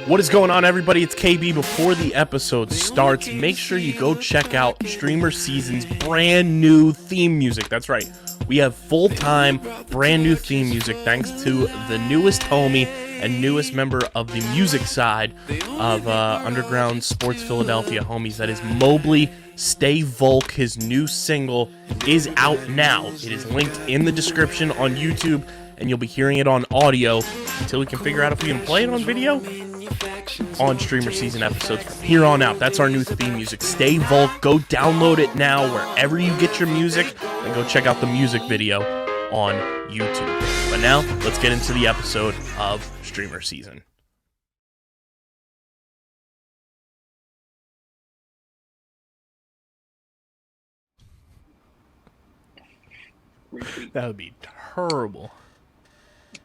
What is going on, everybody? It's KB. Before the episode starts, make sure you go check out StreamerSZN's brand new theme music. That's right. We have full-time, brand new theme music thanks to the newest homie and newest member of the music side of Underground Sports Philadelphia homies. That is Mobley. Stay Volk. His new single is out now. It is linked in the description on YouTube, and you'll be hearing it on audio until we can figure out if we can play it on video on StreamerSZN episodes from here on out. That's our new theme music. Stay Volk. Go download it now wherever you get your music, and go check out the music video on YouTube. But now, let's get into the episode of StreamerSZN. That would be terrible.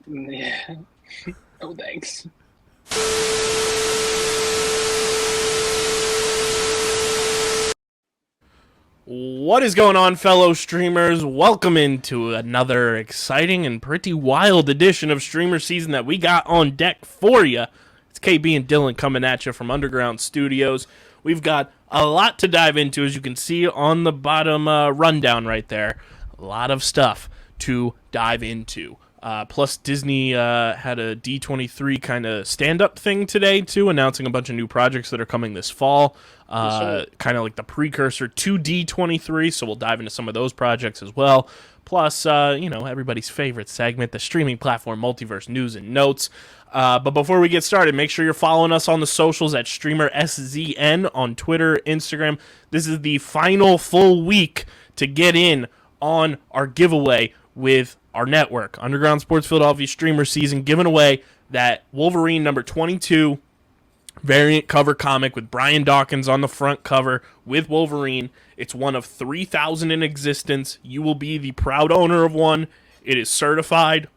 Yeah. Oh, thanks. What is going on, fellow streamers? Welcome into another exciting and pretty wild edition of StreamerSZN that we got on deck for you. It's KB and Dylan coming at you from Underground Studios. We've got a lot to dive into, as you can see on the bottom rundown right there. A lot of stuff to dive into. Plus, Disney had a D23 kind of stand-up thing today, too, announcing a bunch of new projects that are coming this fall. Kind of like the precursor to D23, so we'll dive into some of those projects as well. Plus, everybody's favorite segment, the streaming platform Multiverse News and Notes. But before we get started, make sure you're following us on the socials at StreamerSZN on Twitter, Instagram. This is the final full week to get in on our giveaway with our network, Underground Sports Philadelphia StreamerSZN, giving away that Wolverine number 22 variant cover comic with Brian Dawkins on the front cover with Wolverine. It's one of 3,000 in existence. You will be the proud owner of one. It is certified,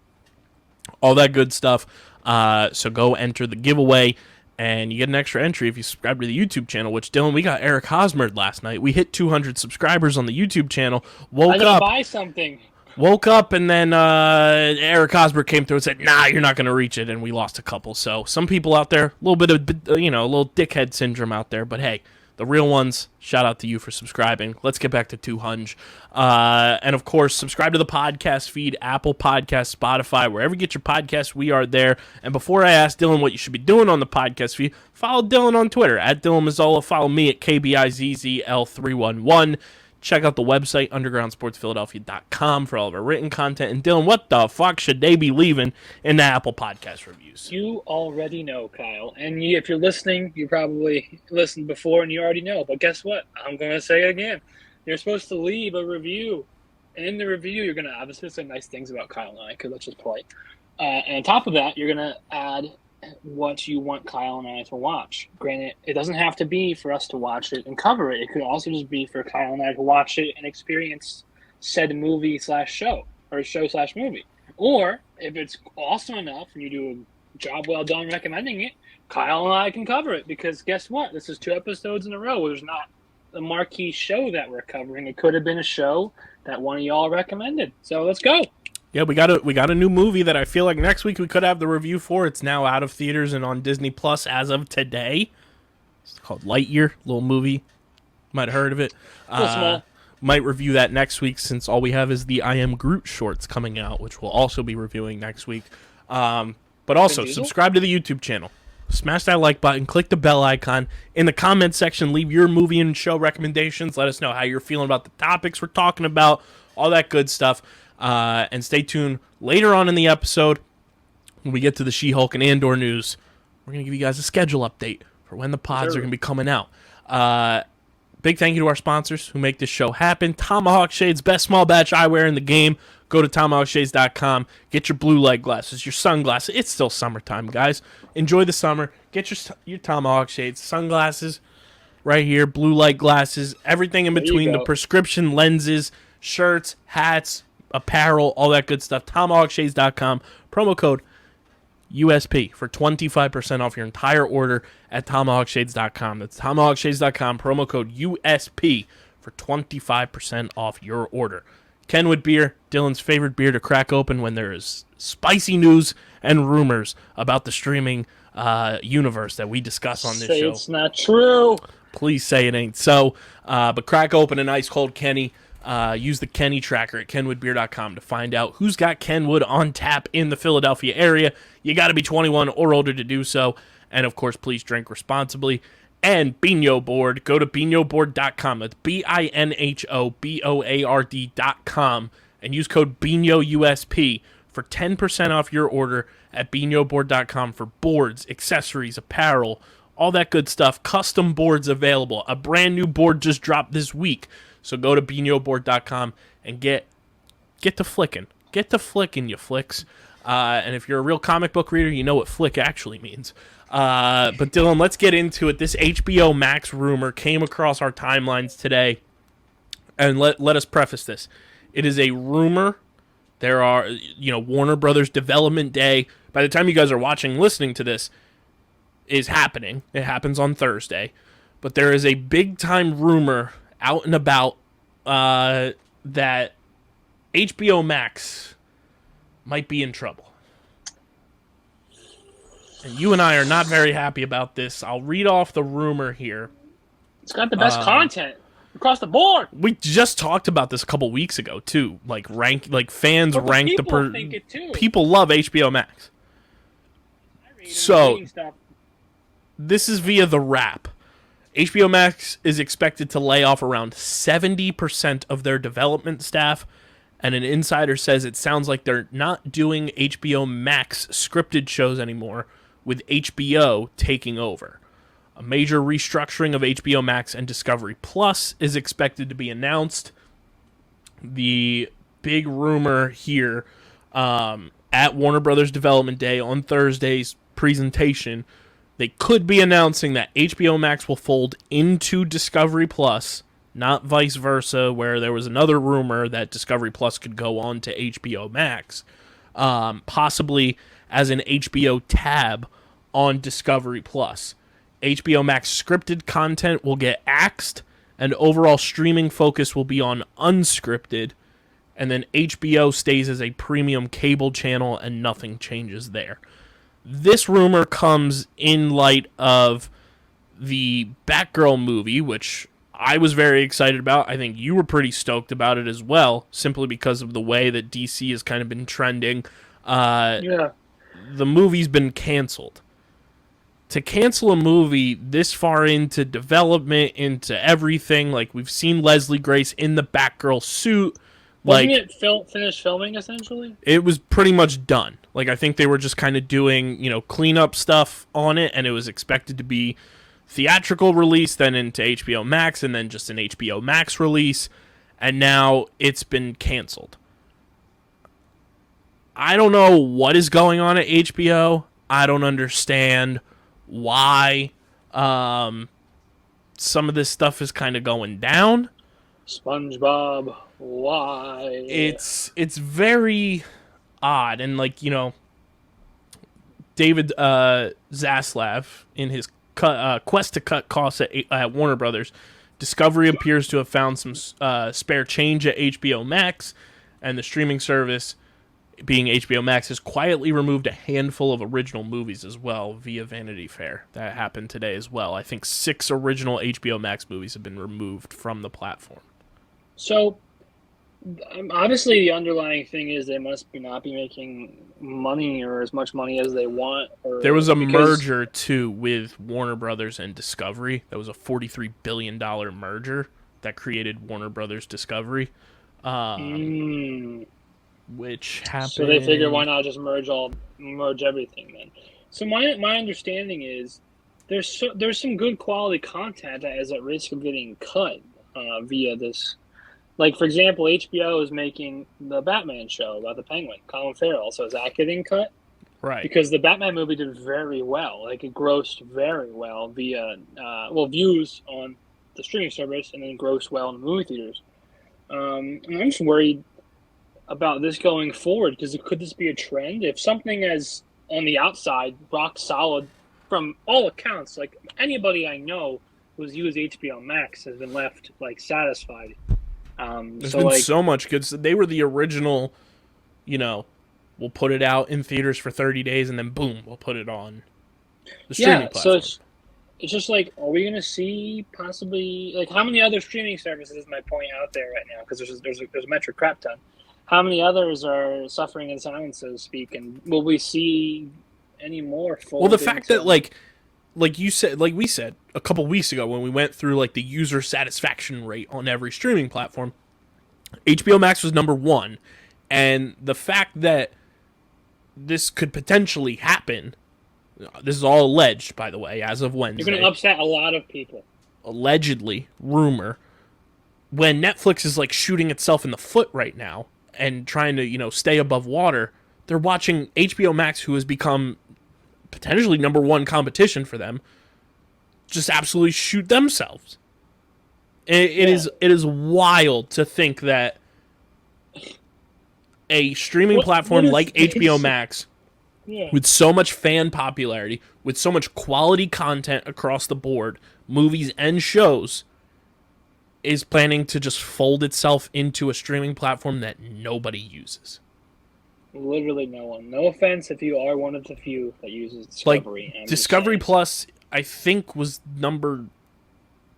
all that good stuff. So go enter the giveaway, and you get an extra entry if you subscribe to the YouTube channel, which, Dylan, we got Eric Hosmer last night. We hit 200 subscribers on the YouTube channel. I gotta buy something. Woke up, and then Eric Hosmer came through and said, nah, you're not going to reach it, and we lost a couple. So some people out there, a little bit of, a little dickhead syndrome out there. But hey, the real ones, shout out to you for subscribing. Let's get back to 200. And, of course, subscribe to the podcast feed, Apple Podcasts, Spotify, wherever you get your podcasts, we are there. And before I ask Dylan what you should be doing on the podcast feed, follow Dylan on Twitter, at Dylan Mazzola. Follow me at KBIZZL311. Check out the website, undergroundsportsphiladelphia.com, for all of our written content. And Dylan, what the fuck should they be leaving in the Apple Podcast reviews? You already know, Kyle. And if you're listening, you probably listened before and you already know. But guess what? I'm going to say it again. You're supposed to leave a review. And in the review, you're going to obviously say nice things about Kyle and I, because that's just polite. And on top of that, you're going to add what you want Kyle and I to watch. Granted, it doesn't have to be for us to watch it and cover it. It could also just be for Kyle and I to watch it and experience said movie/show, or show/movie. Or, if it's awesome enough and you do a job well done recommending it, Kyle and I can cover it. Because guess what? This is 2 episodes in a row where there's not a marquee show that we're covering. It could have been a show that one of y'all recommended. So let's go. Yeah, we got a new movie that I feel like next week we could have the review for. It's now out of theaters and on Disney Plus as of today. It's called Lightyear, little movie. Might have heard of it. Small. Might review that next week, since all we have is the I Am Groot shorts coming out, which we'll also be reviewing next week. But also, subscribe to the YouTube channel. Smash that like button. Click the bell icon. In the comment section, leave your movie and show recommendations. Let us know how you're feeling about the topics we're talking about. All that good stuff. And stay tuned later on in the episode when we get to the She-Hulk and Andor news. We're going to give you guys a schedule update for when the pods are going to be coming out. Big thank you to our sponsors who make this show happen. Tomahawk Shades, best small batch eyewear in the game. Go to tomahawkshades.com. Get your blue light glasses, your sunglasses. It's still summertime, guys. Enjoy the summer. Get your Tomahawk Shades, sunglasses right here, blue light glasses, everything in between, the prescription lenses, shirts, hats, apparel, all that good stuff. TomahawkShades.com. Promo code USP for 25% off your entire order at TomahawkShades.com. That's TomahawkShades.com. Promo code USP for 25% off your order. Kenwood Beer, Dylan's favorite beer to crack open when there is spicy news and rumors about the streaming universe that we discuss on this Say show. it's not true. Please say it ain't so. But crack open an ice cold Kenny. Use the Kenny tracker at kenwoodbeer.com to find out who's got Kenwood on tap in the Philadelphia area. You got to be 21 or older to do so. And, of course, please drink responsibly. And Bino Board. Go to binoboard.com. That's BINHOBOARD.com. And use code BINOUSP for 10% off your order at binoboard.com for boards, accessories, apparel, all that good stuff. Custom boards available. A brand new board just dropped this week. So go to binoboard.com and get to flicking. Get to flicking, you flicks. And if you're a real comic book reader, you know what flick actually means. But Dylan, let's get into it. This HBO Max rumor came across our timelines today. And let us preface this. It is a rumor. There are, Warner Brothers Development Day. By the time you guys are watching, listening to this, is happening. It happens on Thursday. But there is a big-time rumor out and about that HBO Max might be in trouble. And you and I are not very happy about this. I'll read off the rumor here. It's got the best content across the board. We just talked about this a couple weeks ago too. Fans rank people love HBO Max. So this is via The Wrap. HBO Max is expected to lay off around 70% of their development staff, and an insider says it sounds like they're not doing HBO Max scripted shows anymore, with HBO taking over. A major restructuring of HBO Max and Discovery Plus is expected to be announced. The big rumor here at Warner Brothers Development Day on Thursday's presentation, they could be announcing that HBO Max will fold into Discovery Plus, not vice versa, where there was another rumor that Discovery Plus could go on to HBO Max, possibly as an HBO tab on Discovery Plus. HBO Max scripted content will get axed, and overall streaming focus will be on unscripted, and then HBO stays as a premium cable channel and nothing changes there. This rumor comes in light of the Batgirl movie, which I was very excited about. I think you were pretty stoked about it as well, simply because of the way that DC has kind of been trending. Yeah. The movie's been canceled. To cancel a movie this far into development, into everything, like we've seen Leslie Grace in the Batgirl suit. Wasn't it finished filming, essentially? It was pretty much done. I think they were just kind of doing, cleanup stuff on it, and it was expected to be theatrical release, then into HBO Max, and then just an HBO Max release, and now it's been canceled. I don't know what is going on at HBO. I don't understand why some of this stuff is kind of going down. SpongeBob, why? It's very odd, and David Zaslav in his quest to cut costs at Warner Brothers, Discovery appears to have found some spare change at HBO Max, and the streaming service, being HBO Max, has quietly removed a handful of original movies as well via Vanity Fair. That happened today as well. I think 6 original HBO Max movies have been removed from the platform. So, obviously, the underlying thing is they must not be making money or as much money as they want. There was a merger, too, with Warner Brothers and Discovery. That was a $43 billion merger that created Warner Brothers Discovery, which happened... So they figure, why not just merge everything, then? So my understanding is there's some good quality content that is at risk of getting cut via this. Like, for example, HBO is making the Batman show about the Penguin, Colin Farrell. So is that getting cut? Right. Because the Batman movie did very well. It grossed very well via, views on the streaming service, and then grossed well in the movie theaters. And I'm just worried about this going forward, because could this be a trend? If something as, on the outside, rock solid, from all accounts, like anybody I know who's used HBO Max has been left, satisfied. There's been so much good. They were the original, we'll put it out in theaters for 30 days and then boom, we'll put it on The streaming Yeah, so platform. it's just like, are we going to see possibly like how many other streaming services is my point out there right now? Because there's a metric crap ton. How many others are suffering in silence, so to speak, and will we see any more Well, the fold fact that into? like you said, like we said a couple weeks ago when we went through like the user satisfaction rate on every streaming platform, HBO Max was number one, and the fact that this could potentially happen. This is all alleged, by the way, as of You're going to Wednesday. upset a lot of people. Allegedly, rumor. When Netflix is like shooting itself in the foot right now and trying to, stay above water, they're watching HBO Max, who has become potentially number one competition for them, just absolutely shoot themselves. It is wild to think that a streaming What platform is like HBO this? Max, Yeah. with so much fan popularity, with so much quality content across the board, movies and shows, is planning to just fold itself into a streaming platform that nobody uses. Literally no one. No offense if you are one of the few that uses Like Discovery. I'm just Discovery saying. Plus, I think was number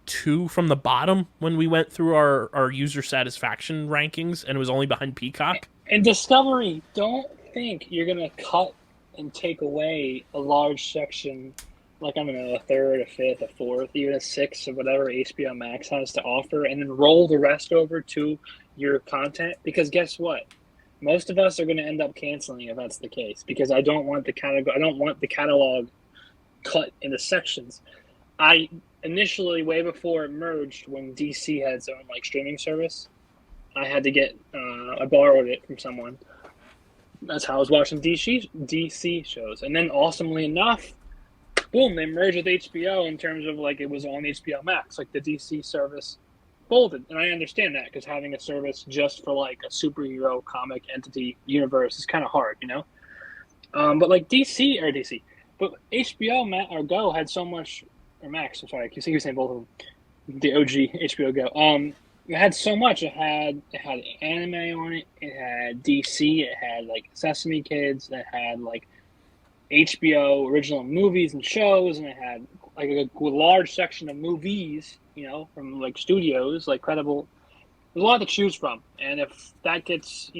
2 from the bottom when we went through our user satisfaction rankings, and it was only behind Peacock. And Discovery, don't think you're going to cut and take away a large section, like, I don't know, a third, a fifth, a fourth, even a sixth of whatever HBO Max has to offer, and then roll the rest over to your content. Because guess what? Most of us are going to end up canceling if that's the case. Because I don't want the catalog cut into sections. I initially, way before it merged, when DC had its own like streaming service, I had to get I borrowed it from someone. That's how I was watching DC shows, and then awesomely enough, boom, they merged with HBO in terms of like it was on HBO Max, like the DC service folded, and I understand that because having a service just for like a superhero comic entity universe is kind of hard, But like but HBO or Go had so much, or Max. I'm sorry, I keep saying both of them. The OG HBO Go. It had so much. It had anime on it. It had DC. It had like Sesame Kids. It had like HBO original movies and shows, and it had like a large section of movies, from like studios, like credible. There's a lot to choose from, and if that gets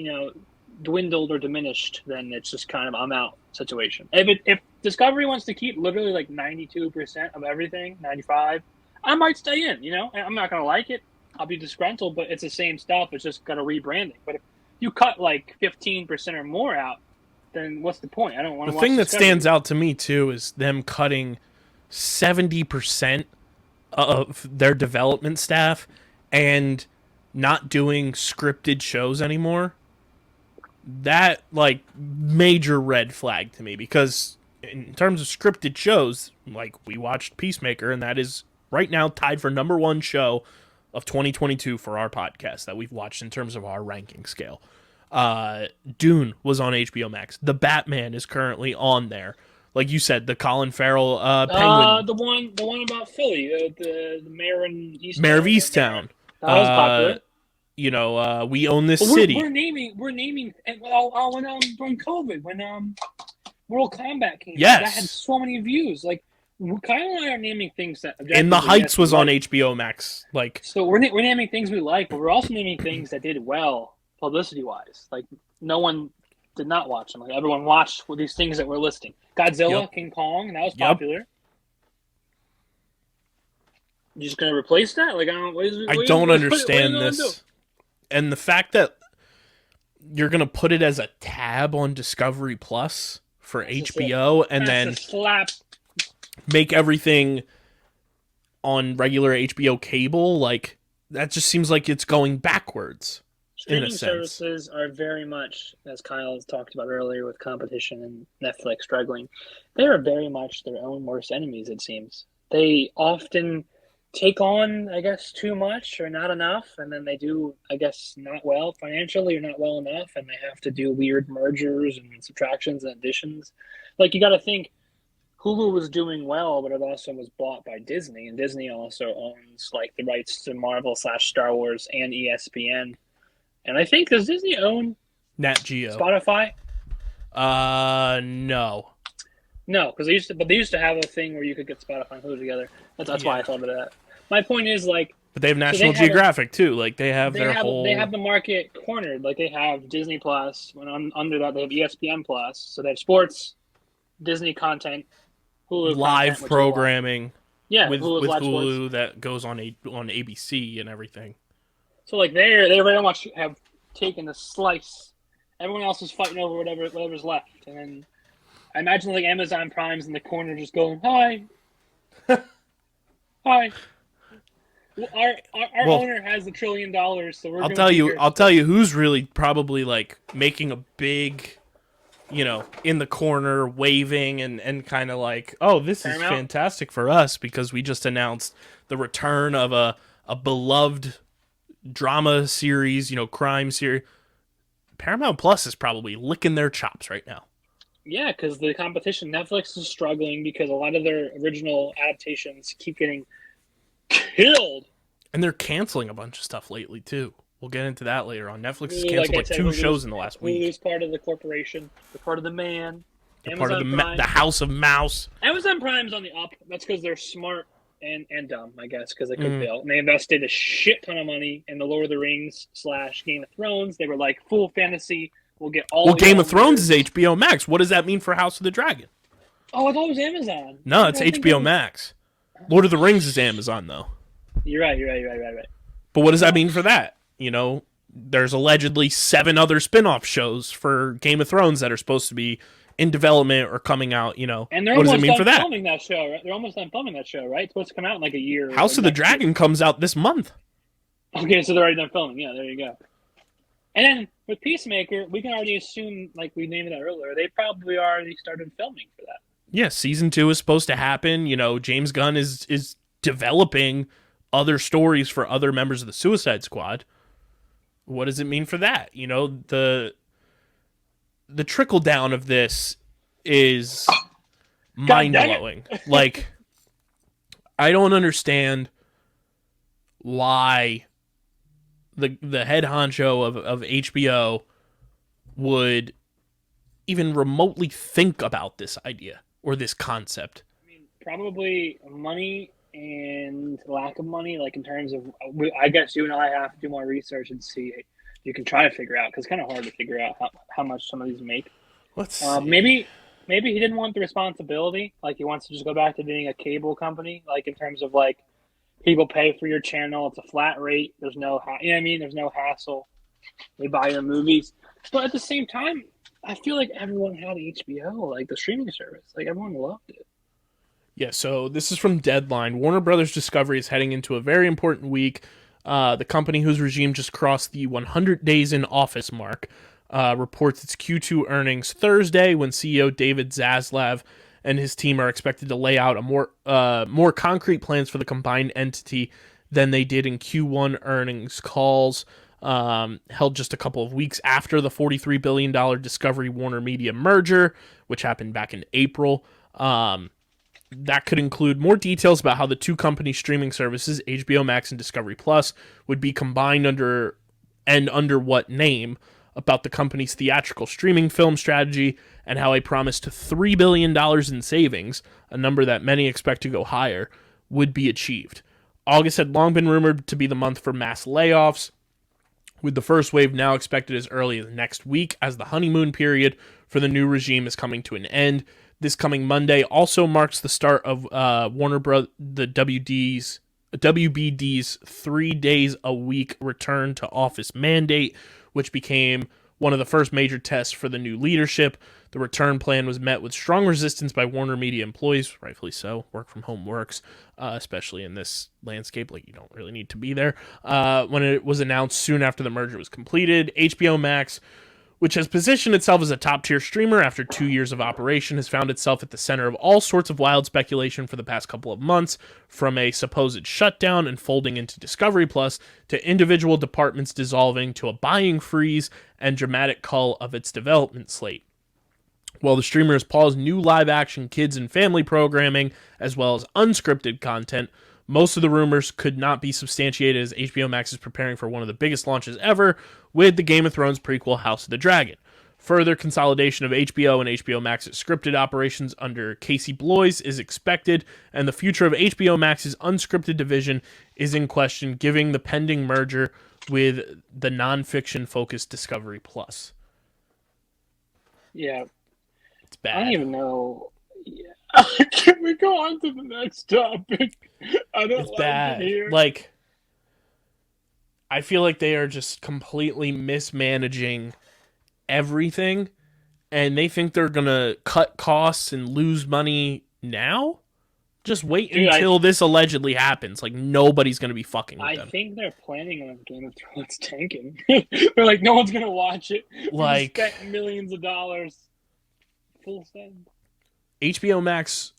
dwindled or diminished, then it's just kind of I'm out situation. If Discovery wants to keep literally like 92% of everything, 95, I might stay in. I'm not gonna like it. I'll be disgruntled, but it's the same stuff. It's just got a rebranding. But if you cut like 15% or more out, then what's the point? I don't want The to watch thing that Discovery. stands out to me too is them cutting 70% of their development staff and not doing scripted shows anymore. That like major red flag to me, because in terms of scripted shows, like we watched Peacemaker, and that is right now tied for number one show of 2022 for our podcast that we've watched in terms of our ranking scale. Dune was on HBO Max. The Batman is currently on there. Like you said, the Colin Farrell Penguin. The one about Philly, the mayor in Easttown. Mayor of Easttown. That was popular. We own this But city. We're naming. When during COVID, when Mortal Kombat came, Yes, that had so many views. Like, Kyle and I are naming things that. And The Heights was on HBO Max. Like, so we're naming things we like, but we're also naming things that did well publicity wise. Like, no one did not watch them. Like, everyone watched these things that we're listing. Godzilla, Yep. King Kong, and that was popular. You just gonna replace that? Like, I don't understand this. And the fact that you're gonna put it as a tab on Discovery Plus for HBO, and then slap. Make everything on regular HBO cable, like that just seems like it's going backwards. Streaming services are very much, as Kyle has talked about earlier with competition and Netflix struggling, they are very much their own worst enemies, it seems. They often take on, I guess, too much or not enough, and then they do, I guess, not well financially or not well enough, and they have to do weird mergers and subtractions and additions. Like, you got to think, Hulu was doing well, but it also was bought by Disney, and Disney also owns like the rights to Marvel/Star Wars and ESPN. And I think, does Disney own Nat Geo? Spotify? No. No, because they used to have a thing where you could get Spotify and Hulu together. That's why I Yeah. thought of that. My point is like, But they have so they National have Geographic too. Like they have their they have whole the market cornered. Like they have Disney Plus. Under that, they have ESPN Plus. So they have sports, Disney content, Hulu content, live which is a lot. programming Yeah, with Hulu's live sports. Hulu that goes on ABC and everything. So like they very much have taken a slice. Everyone else is fighting over whatever's left, and then I imagine like Amazon Prime's in the corner just going, "Hi, hi." Well, our Well, owner has $1 trillion, so we're I'll going tell to be you. here. I'll tell you who's really probably like making a big, in the corner, waving and kind of like, oh, this is Paramount. fantastic for us because we just announced the return of a beloved drama series, crime series. Paramount Plus is probably licking their chops right now. Yeah, because the competition, Netflix is struggling because a lot of their original adaptations keep getting killed. And they're canceling a bunch of stuff lately too. We'll get into that later on. Netflix has Hulu, canceled like I like said, two shows in the last week. Hulu's part of the corporation. They're part of the man. They're part of Amazon Prime. the House of Mouse. Amazon Prime's on the up. That's because they're smart and dumb, I guess, because they could fail. And they invested a shit ton of money in the Lord of the Rings / Game of Thrones. They were like, full fantasy. We'll get all. Well, Game of Thrones is HBO Max. What does that mean for House of the Dragon? Oh, I thought it was Amazon. No, it's HBO Max. Lord of the Rings is Amazon though. You're right. But what does that mean for that? There's allegedly 7 other spin-off shows for Game of Thrones that are supposed to be in development or coming out, And they're what does almost it mean for that? filming that show, right? They're almost done filming that show, right? It's supposed to come out in like a year. House of the Dragon comes out this month. Okay, so they're already done filming. Yeah, there you go. And then with Peacemaker, we can already assume, like we named that earlier, they probably already started filming for that. Yeah, season 2 is supposed to happen. James Gunn is developing other stories for other members of the Suicide Squad. What does it mean for that? The trickle down of this is mind blowing. Like, I don't understand why the head honcho of HBO would even remotely think about this idea or this concept. I mean, probably money and lack of money, like in terms of, I guess you and I have to do more research and see. You can try to figure out, because it's kind of hard to figure out how much some of these make. Let's see. Maybe he didn't want the responsibility. Like he wants to just go back to being a cable company. Like in terms of like people pay for your channel, it's a flat rate. There's no, There's no hassle. They buy your movies, but at the same time, I feel like everyone had HBO, like the streaming service. Like everyone loved it. Yeah, so this is from Deadline. Warner Brothers Discovery is heading into a very important week. The company whose regime just crossed the 100 days in office mark reports its Q2 earnings Thursday, when CEO David Zaslav and his team are expected to lay out a more concrete plans for the combined entity than they did in Q1 earnings calls held just a couple of weeks after the $43 billion Discovery Warner Media merger, which happened back in April. That could include more details about how the two company streaming services, HBO Max and Discovery Plus, would be combined under what name, about the company's theatrical streaming film strategy, and how a promised $3 billion in savings, a number that many expect to go higher, would be achieved. August had long been rumored to be the month for mass layoffs, with the first wave now expected as early as next week, as the honeymoon period for the new regime is coming to an end. This coming Monday also marks the start of the WBD's 3 days a week return to office mandate, which became one of the first major tests for the new leadership. The return plan was met with strong resistance by Warner Media employees, rightfully so. Work from home works, especially in this landscape. Like, you don't really need to be there. When it was announced soon after the merger was completed, HBO Max, which has positioned itself as a top-tier streamer after 2 years of operation, has found itself at the center of all sorts of wild speculation for the past couple of months, from a supposed shutdown and folding into Discovery Plus, to individual departments dissolving, to a buying freeze and dramatic cull of its development slate. While the streamer has paused new live-action kids and family programming, as well as unscripted content, most of the rumors could not be substantiated, as HBO Max is preparing for one of the biggest launches ever with the Game of Thrones prequel House of the Dragon. Further consolidation of HBO and HBO Max's scripted operations under Casey Bloys is expected, and the future of HBO Max's unscripted division is in question, given the pending merger with the non-fiction-focused Discovery Plus. Yeah. It's bad. I don't even know. Yeah. Can we go on to the next topic? I don't It's like bad. it here. Like, I feel like they are just completely mismanaging everything, and they think they're gonna cut costs and lose money now. Just wait until this allegedly happens. Like, nobody's gonna be fucking with them. I think they're planning on Game of Thrones tanking. They're like, no one's gonna watch it. Like, we spent millions of dollars. Full send. HBO Max.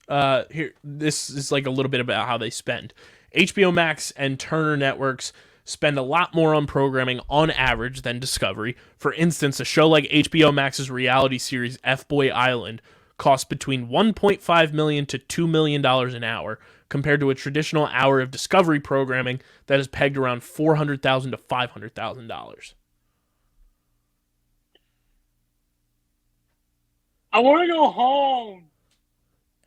Here, this is like a little bit about how they spend. HBO Max and Turner Networks spend a lot more on programming on average than Discovery. For instance, a show like HBO Max's reality series F-Boy Island costs between $1.5 million to $2 million an hour, compared to a traditional hour of Discovery programming that is pegged around $400,000 to $500,000. I want to go home.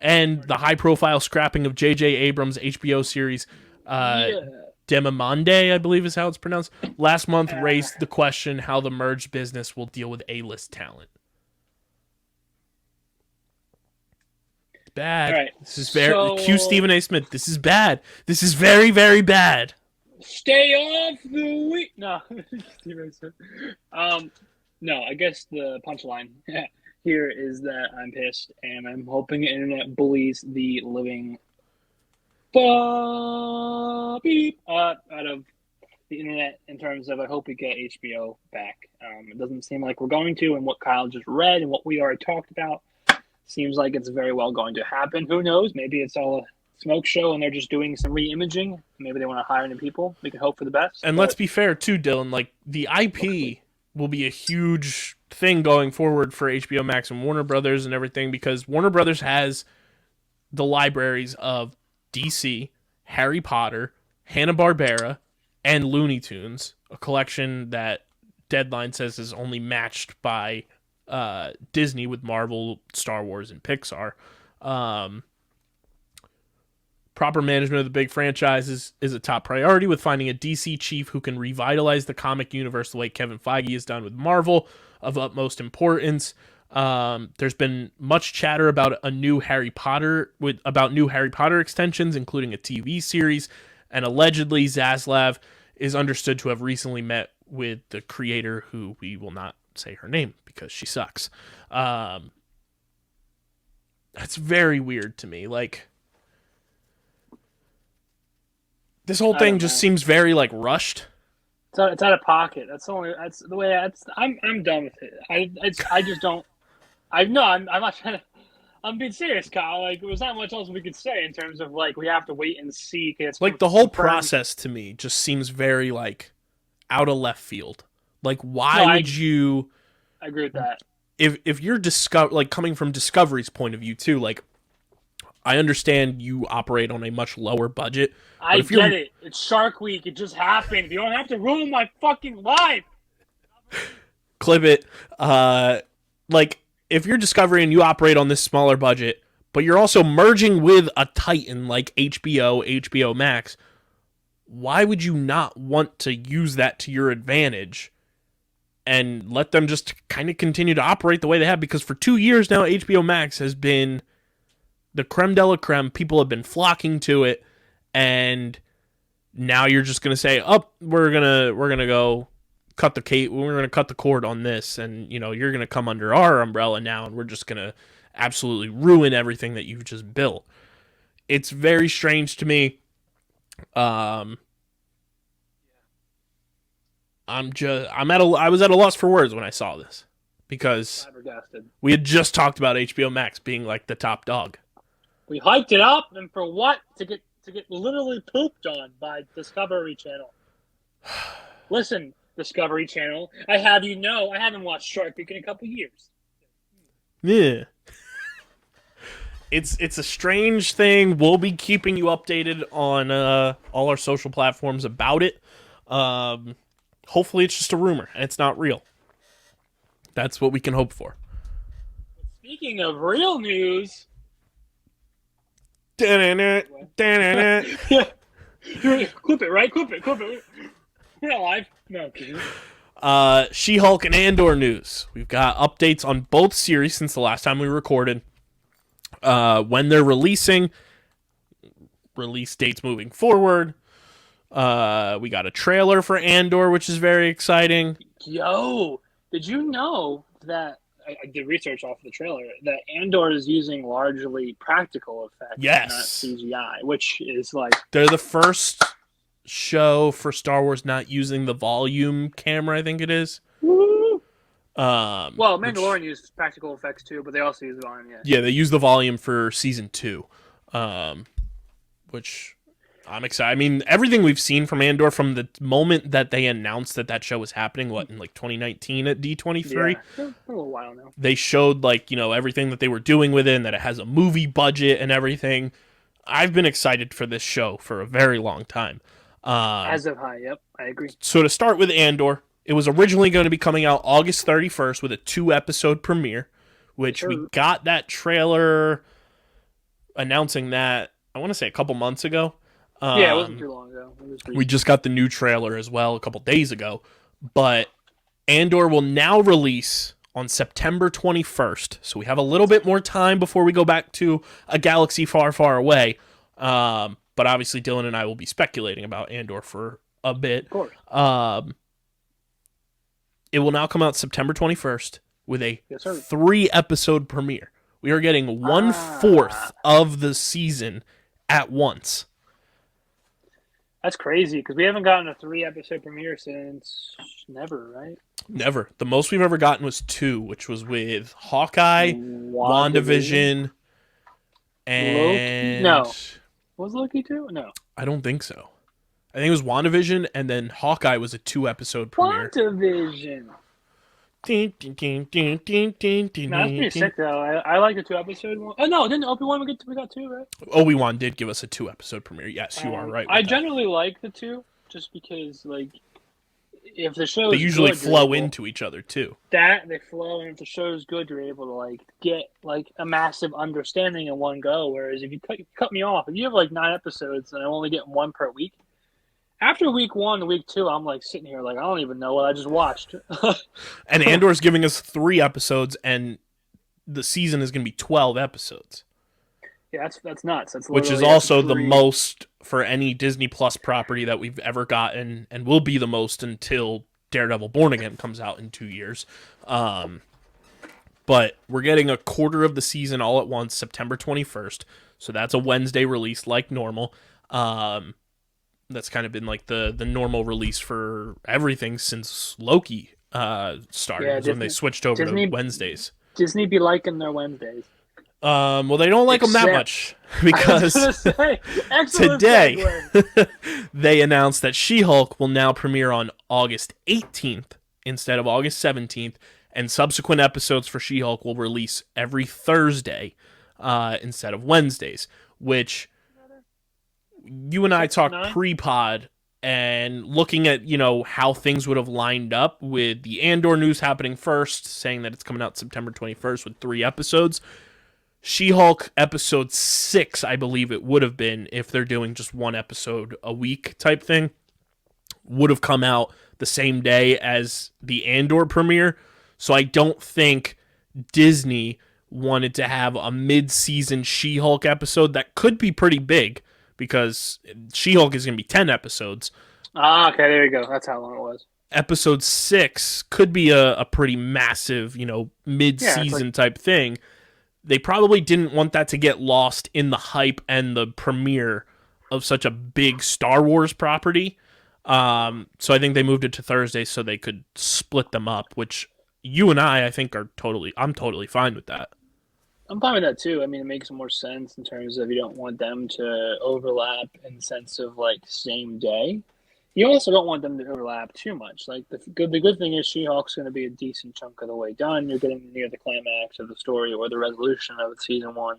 And the high-profile scrapping of J.J. Abrams' HBO series Demimonde, I believe is how it's pronounced, last month raised the question how the merged business will deal with A-list talent. It's bad. All right. This is very... Cue Stephen A. Smith. This is bad. This is very, very bad. Stay off the week. No. Stephen A. Smith. No, I guess the punchline here is that I'm pissed, and I'm hoping the internet bullies the living beep out of the internet in terms of I hope we get HBO back. It doesn't seem like we're going to, and what Kyle just read and what we already talked about seems like it's very well going to happen. Who knows? Maybe it's all a smoke show and they're just doing some re-imaging. Maybe they want to hire new people. We can hope for the best. And let's be fair too, Dylan. Like, the IP will be a huge thing going forward for HBO Max and Warner Brothers and everything, because Warner Brothers has the libraries of DC, Harry Potter, Hanna-Barbera, and Looney Tunes, a collection that Deadline says is only matched by Disney with Marvel, Star Wars, and Pixar. Proper management of the big franchises is a top priority, with finding a DC chief who can revitalize the comic universe the way Kevin Feige has done with Marvel of utmost importance. There's been much chatter about new Harry Potter extensions, including a TV series, and allegedly Zaslav is understood to have recently met with the creator, who we will not say her name because she sucks. That's very weird to me. Like, this whole thing just seems very like rushed. It's out of pocket. That's the way. I'm done with it. I just don't. I'm not trying to. I'm being serious, Kyle. Like, there's not much else we could say in terms of like we have to wait and see. Like, the whole process to me just seems very like out of left field. Like, why would you? I agree with that. If you're coming from Discovery's point of view too, like, I understand you operate on a much lower budget. I get it. It's Shark Week. It just happened. You don't have to ruin my fucking life. Clip it. Like, if you're Discovery and you operate on this smaller budget, but you're also merging with a titan like HBO Max, why would you not want to use that to your advantage and let them just kind of continue to operate the way they have? Because for 2 years now, HBO Max has been the creme de la creme. People have been flocking to it, and now you're just going to say, we're going to go cut the cord on this, and you're going to come under our umbrella now, and we're just going to absolutely ruin everything that you've just built. It's very strange to me. I was at a loss for words when I saw this, because we had just talked about HBO Max being like the top dog. We hyped it up, and for what? To get literally pooped on by Discovery Channel. Listen, Discovery Channel, I haven't watched Shark Week in a couple years. Yeah. It's a strange thing. We'll be keeping you updated on all our social platforms about it. Hopefully it's just a rumor and it's not real. That's what we can hope for. Speaking of real news, Da-na-na, da-na-na. clip it, right? Clip it. We're not live. No, okay. She-Hulk and Andor news. We've got updates on both series since the last time we recorded. When they're releasing, release dates moving forward. We got a trailer for Andor, which is very exciting. Yo, did you know that I did research off the trailer that Andor is using largely practical effects, Yes. not CGI, which is like They're the first show for Star Wars not using the volume camera, I think it is. woo. Well, Mandalorian used practical effects too, but they also use volume. Yeah, they use the volume for season 2, which I'm excited. I mean, everything we've seen from Andor from the moment that they announced that show was happening, in like 2019 at D23? Yeah, for a little while now. They showed everything that they were doing with it, and that it has a movie budget and everything. I've been excited for this show for a very long time. As of high, yep, I agree. So to start with Andor, it was originally going to be coming out August 31st with a 2-episode premiere, which we got that trailer announcing that, I want to say a couple months ago. Yeah, it wasn't too long ago. We just got the new trailer as well a couple days ago. But Andor will now release on September 21st. So we have a little bit more time before we go back to a galaxy far, far away. But obviously Dylan and I will be speculating about Andor for a bit. Of course. It will now come out September 21st with a Yes, sir. 3-episode premiere. We are getting 1/4 of the season at once. That's crazy because we haven't gotten a 3-episode premiere since never, right? Never. The most we've ever gotten was 2, which was with Hawkeye, WandaVision, and... Loki? No. Was Loki 2? No. I don't think so. I think it was WandaVision, and then Hawkeye was a 2-episode premiere. WandaVision. Ding, ding, ding, ding, ding, ding, ding, No, that's pretty sick, though. I like the 2-episode one. Oh, no, didn't Obi-Wan we got 2, right? Obi-Wan did give us a 2-episode premiere. Yes, you are right. I generally like the 2, just because, if the show they is usually good, flow into each other, too. They flow, and if the show is good, you're able to, get, a massive understanding in one go, whereas if you cut me off, if you have, 9 episodes and I'm only getting 1 per week, after week 1 to week 2, I'm sitting here I don't even know what I just watched. And Andor's giving us 3 episodes, and the season is going to be 12 episodes. Yeah, that's nuts. Which is also the most for any Disney Plus property that we've ever gotten, and will be the most until Daredevil Born Again comes out in 2 years. But we're getting a quarter of the season all at once, September 21st. So that's a Wednesday release like normal. That's kind of been the normal release for everything since Loki started, when they switched over to Wednesdays. Disney be liking their Wednesdays. Well, they don't like them that much, because today they announced that She-Hulk will now premiere on August 18th instead of August 17th, and subsequent episodes for She-Hulk will release every Thursday instead of Wednesdays, which... You and I talked pre-pod, and looking at, how things would have lined up with the Andor news happening first, saying that it's coming out September 21st with 3 episodes. She-Hulk episode 6, I believe it would have been, if they're doing just 1 episode a week type thing, would have come out the same day as the Andor premiere. So I don't think Disney wanted to have a mid-season She-Hulk episode that could be pretty big, because She-Hulk is going to be 10 episodes. Okay, there you go. That's how long it was. Episode 6 could be a pretty massive, mid-season type thing. They probably didn't want that to get lost in the hype and the premiere of such a big Star Wars property. So I think they moved it to Thursday so they could split them up, which you and I think I'm totally fine with that. I'm fine with that too. I mean, it makes more sense in terms of you don't want them to overlap in the sense of same day. You also don't want them to overlap too much. The good thing is She-Hulk's going to be a decent chunk of the way done. You're getting near the climax of the story or the resolution of season 1,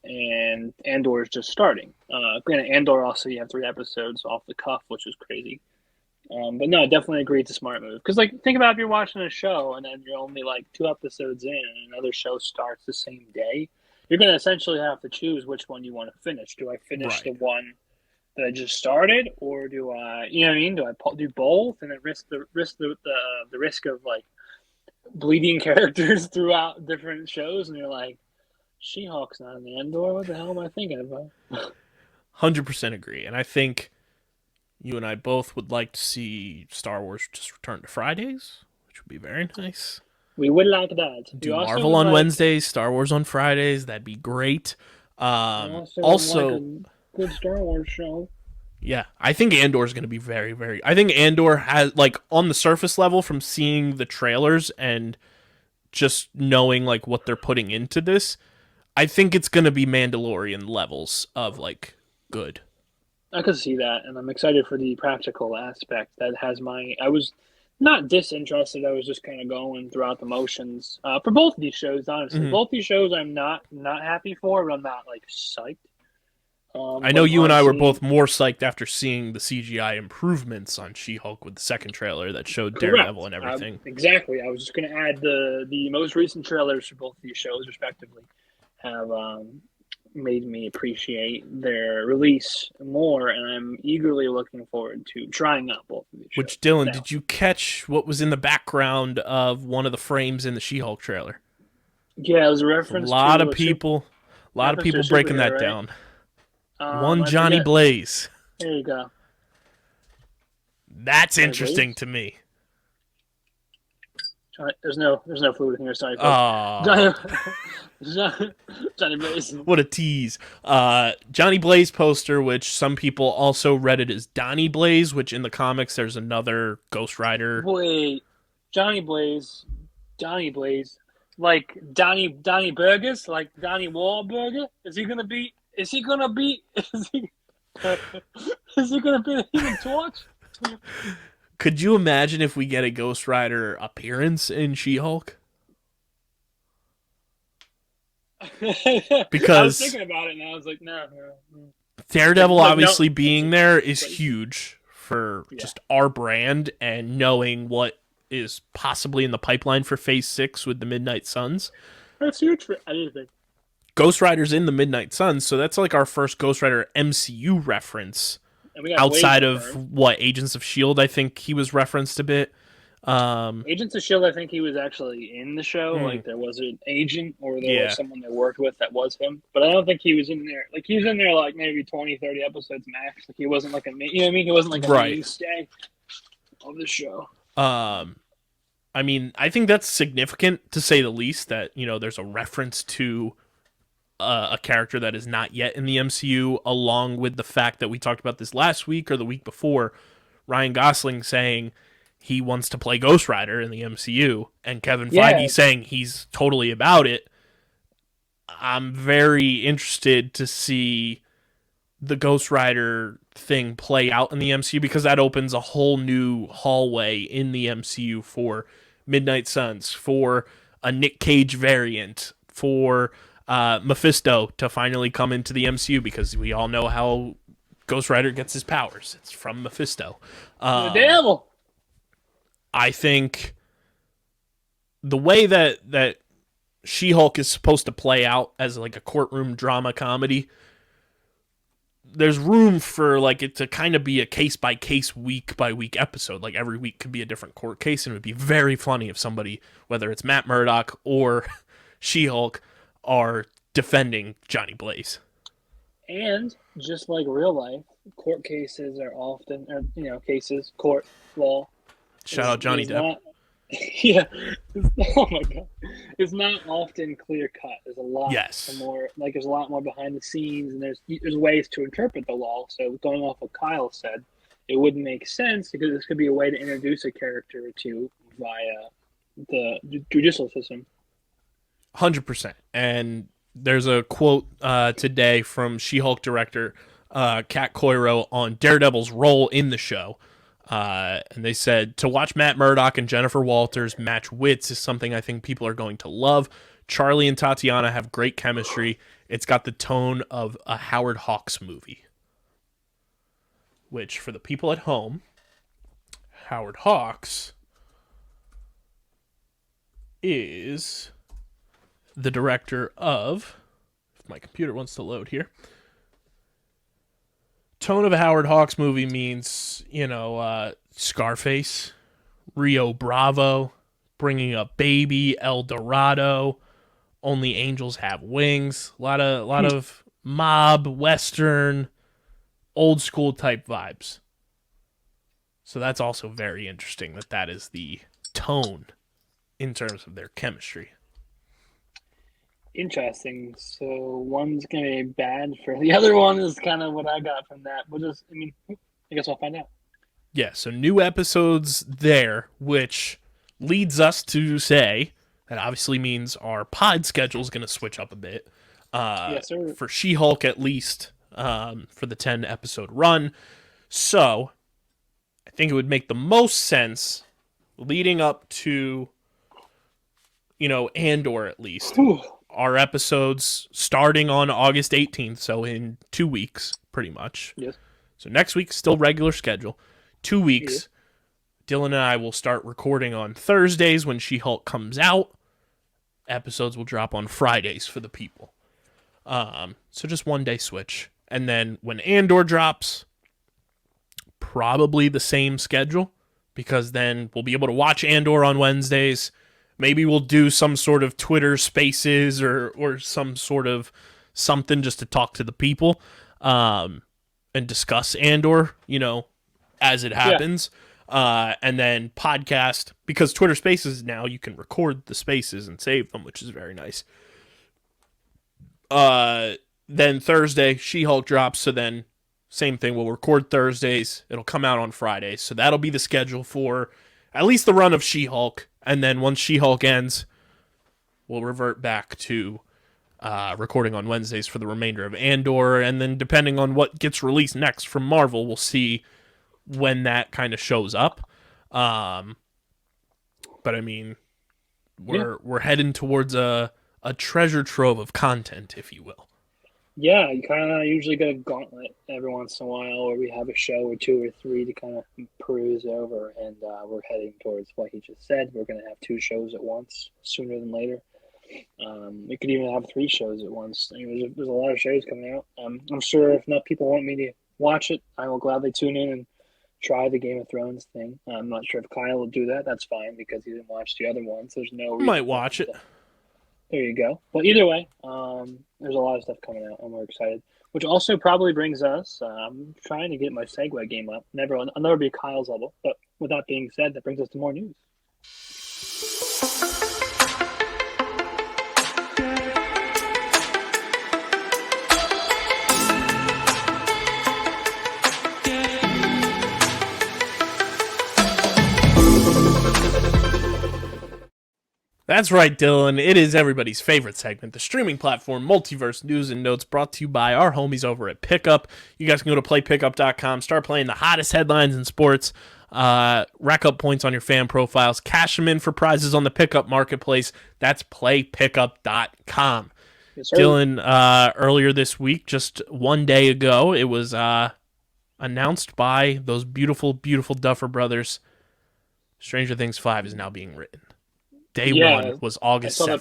and Andor is just starting. Granted, Andor also you have 3 episodes off the cuff, which is crazy. But no, I definitely agree it's a smart move. Because, like, think about if you're watching a show and then you're only like 2 episodes in and another show starts the same day, you're going to essentially have to choose which one you want to finish. Do I finish the Right. one that I just started, or do I, you know what I mean? Do I do both and then the risk of like bleeding characters throughout different shows? And you're like, She-Hulk's not in the Andor. What the hell am I thinking about? 100% agree. And I think you and I both would like to see Star Wars just return to Fridays, which would be very nice. We would like that. We Do also Marvel would on like. Wednesdays, Star Wars on Fridays. That'd be great. We also would like Also, a good Star Wars show. yeah, I think Andor is going to be very, very. I think Andor has, like, on the surface level from seeing the trailers and just knowing, like, what they're putting into this, I think it's going to be Mandalorian levels of, like, good. I could see that, and I'm excited for the practical aspect that has my. I was not disinterested. I was just kind of going throughout the motions for both of these shows. Honestly, Mm-hmm. both these shows I'm not happy for, but I'm not like psyched. I know But you and I were honestly, both more psyched after seeing the CGI improvements on She-Hulk with the second trailer that showed Daredevil correct. and everything. Exactly. I was just going to add the most recent trailers for both of these shows, respectively, have made me appreciate their release more, and I'm eagerly looking forward to trying out both of these shows. Which, Dylan, Now, did you catch what was in the background of one of the frames in the She-Hulk trailer? yeah, it was a A reference lot to of people, a lot of reference to a people breaking that superhero, right? down. One I Johnny forget. Blaze. There you go. That's Johnny interesting Blaze. to me. There's no food in here. Sorry, folks. Oh, Johnny, Johnny Blaze. what a tease. Johnny Blaze poster, which some people also read it as Donnie Blaze, which in the comics there's another Ghost Rider. Wait, Johnny Blaze, Johnny Blaze, like Donnie Burgers, like Donnie Wahlburger. Is he gonna be? Is he gonna be? Is he? Is he gonna be the Human Torch? Could you imagine if we get a Ghost Rider appearance in She-Hulk? I was Because thinking about it, and I was like, no. Daredevil No. obviously being there is huge for Yeah, just our brand and knowing what is possibly in the pipeline for Phase 6 with the Midnight Suns. that's huge for anything. Ghost Rider's in the Midnight Suns, so that's like our first Ghost Rider MCU reference And we got Blade outside of confirmed. what Agents of Shield. I think he was referenced a bit. Agents of Shield. I think he was actually in the show. Like there was an agent, or there was Yeah, someone they worked with that was him. But I don't think he was in there. Like he was in there like maybe 20, 30 episodes max. Like he wasn't like you know what I mean? He wasn't like a right. mainstay of the show. I mean, I think that's significant to say the least. That there's a reference to a character that is not yet in the MCU, along with the fact that we talked about this last week or the week before. Ryan Gosling saying he wants to play Ghost Rider in the MCU, and Kevin Yeah, Feige saying he's totally about it. I'm very interested to see the Ghost Rider thing play out in the MCU because that opens a whole new hallway in the MCU for Midnight Suns, for a Nick Cage variant, for Mephisto to finally come into the MCU because we all know how Ghost Rider gets his powers. It's from Mephisto. the devil. I think the way that She-Hulk is supposed to play out as like a courtroom drama comedy, there's room for like it to kind of be a case by case, week by week episode. Like every week could be a different court case, and it would be very funny if somebody, whether it's Matt Murdock or She-Hulk, are defending Johnny Blaze. And just like real life, court cases are often, or cases, court law. Shout out Johnny Depp. Not, yeah. Oh my god. It's not often clear cut. There's a lot Yes. more. Like there's a lot more behind the scenes, and there's ways to interpret the law. So going off what Kyle said, it wouldn't make sense because this could be a way to introduce a character or two via the judicial system. 100%. And there's a quote today from She-Hulk director Kat Coiro on Daredevil's role in the show. And they said, to watch Matt Murdock and Jennifer Walters match wits is something I think people are going to love. Charlie and Tatiana have great chemistry. It's got the tone of a Howard Hawks movie. Which, for the people at home, Howard Hawks is the director of, if my computer wants to load here, tone of a Howard Hawks movie means, Scarface, Rio Bravo, Bringing Up Baby, El Dorado, Only Angels Have Wings, a lot of mob, western, old school type vibes. So that's also very interesting that is the tone in terms of their chemistry. Interesting. So one's going to be bad for the other one is kind of what I got from that. I guess I'll find out. Yeah, so new episodes there, which leads us to say that obviously means our pod schedule is going to switch up a bit. Yes, sir. For She-Hulk at least, for the 10-episode run. So I think it would make the most sense leading up to, Andor at least. Whew. Our episodes starting on August 18th, so in 2 weeks, pretty much. Yes. So next week, still regular schedule. 2 weeks, Dylan and I will start recording on Thursdays when She-Hulk comes out. Episodes will drop on Fridays for the people. So just 1 day switch. And then when Andor drops, probably the same schedule, because then we'll be able to watch Andor on Wednesdays. Maybe we'll do some sort of Twitter Spaces or some sort of something just to talk to the people and discuss Andor, as it happens. Yeah. And then podcast, because Twitter Spaces now, you can record the spaces and save them, which is very nice. Then Thursday, She-Hulk drops, so then same thing. We'll record Thursdays. It'll come out on Fridays. So that'll be the schedule for at least the run of She-Hulk. And then once She-Hulk ends, we'll revert back to recording on Wednesdays for the remainder of Andor. And then depending on what gets released next from Marvel, we'll see when that kind of shows up. But I mean, we're heading towards a treasure trove of content, if you will. Yeah, you kind of usually get a gauntlet every once in a while where we have a show or 2 or 3 to kind of peruse over, and we're heading towards what he just said. We're going to have 2 shows at once, sooner than later. We could even have 3 shows at once. There's a lot of shows coming out. I'm sure if enough people want me to watch it, I will gladly tune in and try the Game of Thrones thing. I'm not sure if Kyle will do that. That's fine, because he didn't watch the other ones. There's no reason. Might watch it. There you go. But either way, there's a lot of stuff coming out, and we're excited. Which also probably brings us, I'm trying to get my segue game up. I'll never be Kyle's level. But with that being said, that brings us to more news. That's right, Dylan. It is everybody's favorite segment, the streaming platform Multiverse News and Notes, brought to you by our homies over at Pickup. You guys can go to playpickup.com, start playing the hottest headlines in sports, rack up points on your fan profiles, cash them in for prizes on the Pickup Marketplace. That's playpickup.com. Yes, sir. Dylan, earlier this week, just 1 day ago, it was announced by those beautiful, beautiful Duffer Brothers, Stranger Things 5 is now being written. Day 1 was August 2nd. I saw the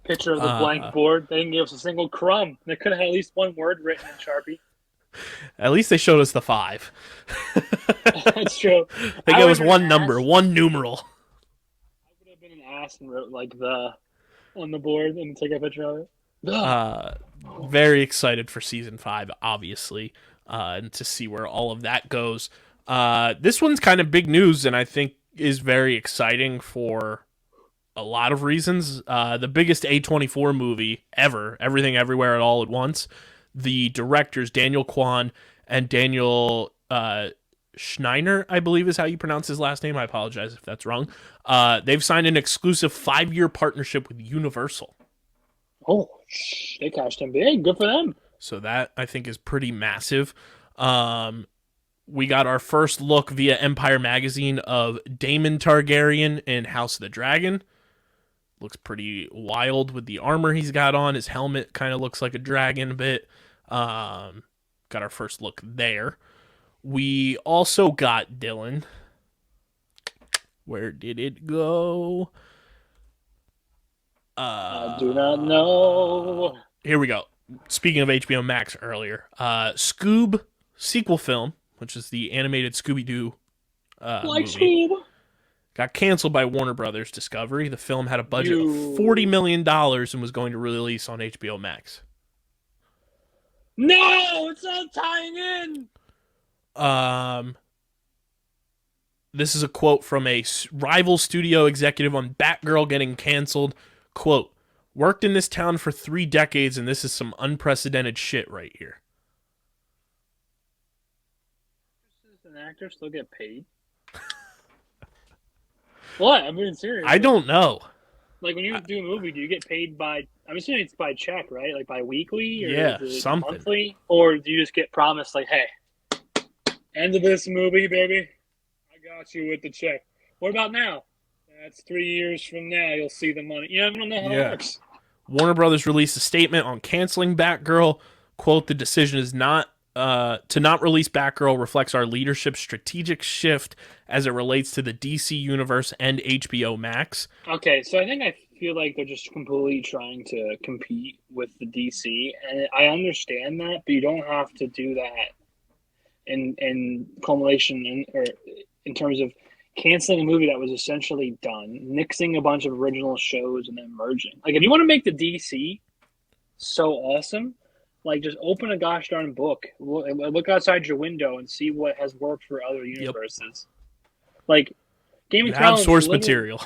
picture of the blank board. They didn't give us a single crumb. They could have had at least one word written in Sharpie. At least they showed us the 5. That's true. They gave us one number, one numeral. I would have been an ass and wrote on the board and take a picture of it. Very excited for season 5, obviously, and to see where all of that goes. This one's kind of big news, and I think is very exciting for a lot of reasons. The biggest A24 movie ever, Everything Everywhere at All at Once. The directors, Daniel Kwan and Daniel Schneider, I believe is how you pronounce his last name. I apologize if that's wrong. They've signed an exclusive 5-year partnership with Universal. Oh, they cashed in big. Good for them. So that, I think, is pretty massive. We got our first look via Empire Magazine of Daemon Targaryen in House of the Dragon. Looks pretty wild with the armor he's got on. His helmet kind of looks like a dragon a bit. Got our first look there. We also got, Dylan, Where did it go? I do not know. Here we go. Speaking of HBO Max earlier, Scoob sequel film, which is the animated Scooby-Doo Like movie, Scoob. got canceled by Warner Brothers Discovery. The film had a budget of $40 million and was going to release on HBO Max. No, it's not tying in. This is a quote from a rival studio executive on Batgirl getting canceled. Quote, worked in this town for 3 decades and this is some unprecedented shit right here. Does an actor still get paid? What? I'm being serious. I don't know. Like, when you do a movie, do you get paid by... I'm assuming it's by check, right? Like, by weekly? Or Yeah, is it something. monthly? Or do you just get promised, like, hey, end of this movie, baby, I got you with the check. What about now? That's 3 years from now. You'll see the money. You know, I don't know how it works. Warner Brothers released a statement on canceling Batgirl. Quote, the decision is not to not release Batgirl reflects our leadership's strategic shift as it relates to the DC Universe and HBO Max. Okay, so I feel like they're just completely trying to compete with the DC, and I understand that, but you don't have to do that in culmination in terms of canceling a movie that was essentially done, nixing a bunch of original shows, and then merging. Like, if you want to make the DC so awesome, like, just open a gosh darn book, look outside your window, and see what has worked for other universes. Yep. Like, Game of Thrones. Source material.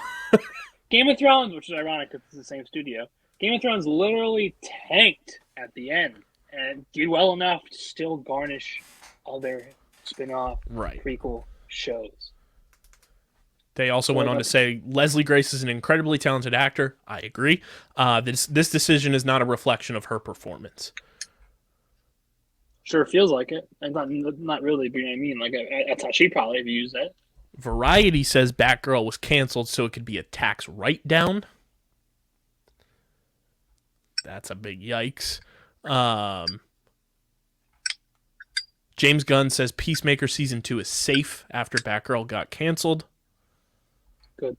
Game of Thrones, which is ironic because it's the same studio. Game of Thrones literally tanked at the end and did well enough to still garnish other spin-off prequel shows. They also went on to say, Leslie Grace is an incredibly talented actor. I agree. This decision is not a reflection of her performance. Sure feels like it. Not really, but you know what I mean? Like, that's how she probably views it. Variety says Batgirl was canceled so it could be a tax write-down. That's a big yikes. James Gunn says Peacemaker Season 2 is safe after Batgirl got canceled. Good.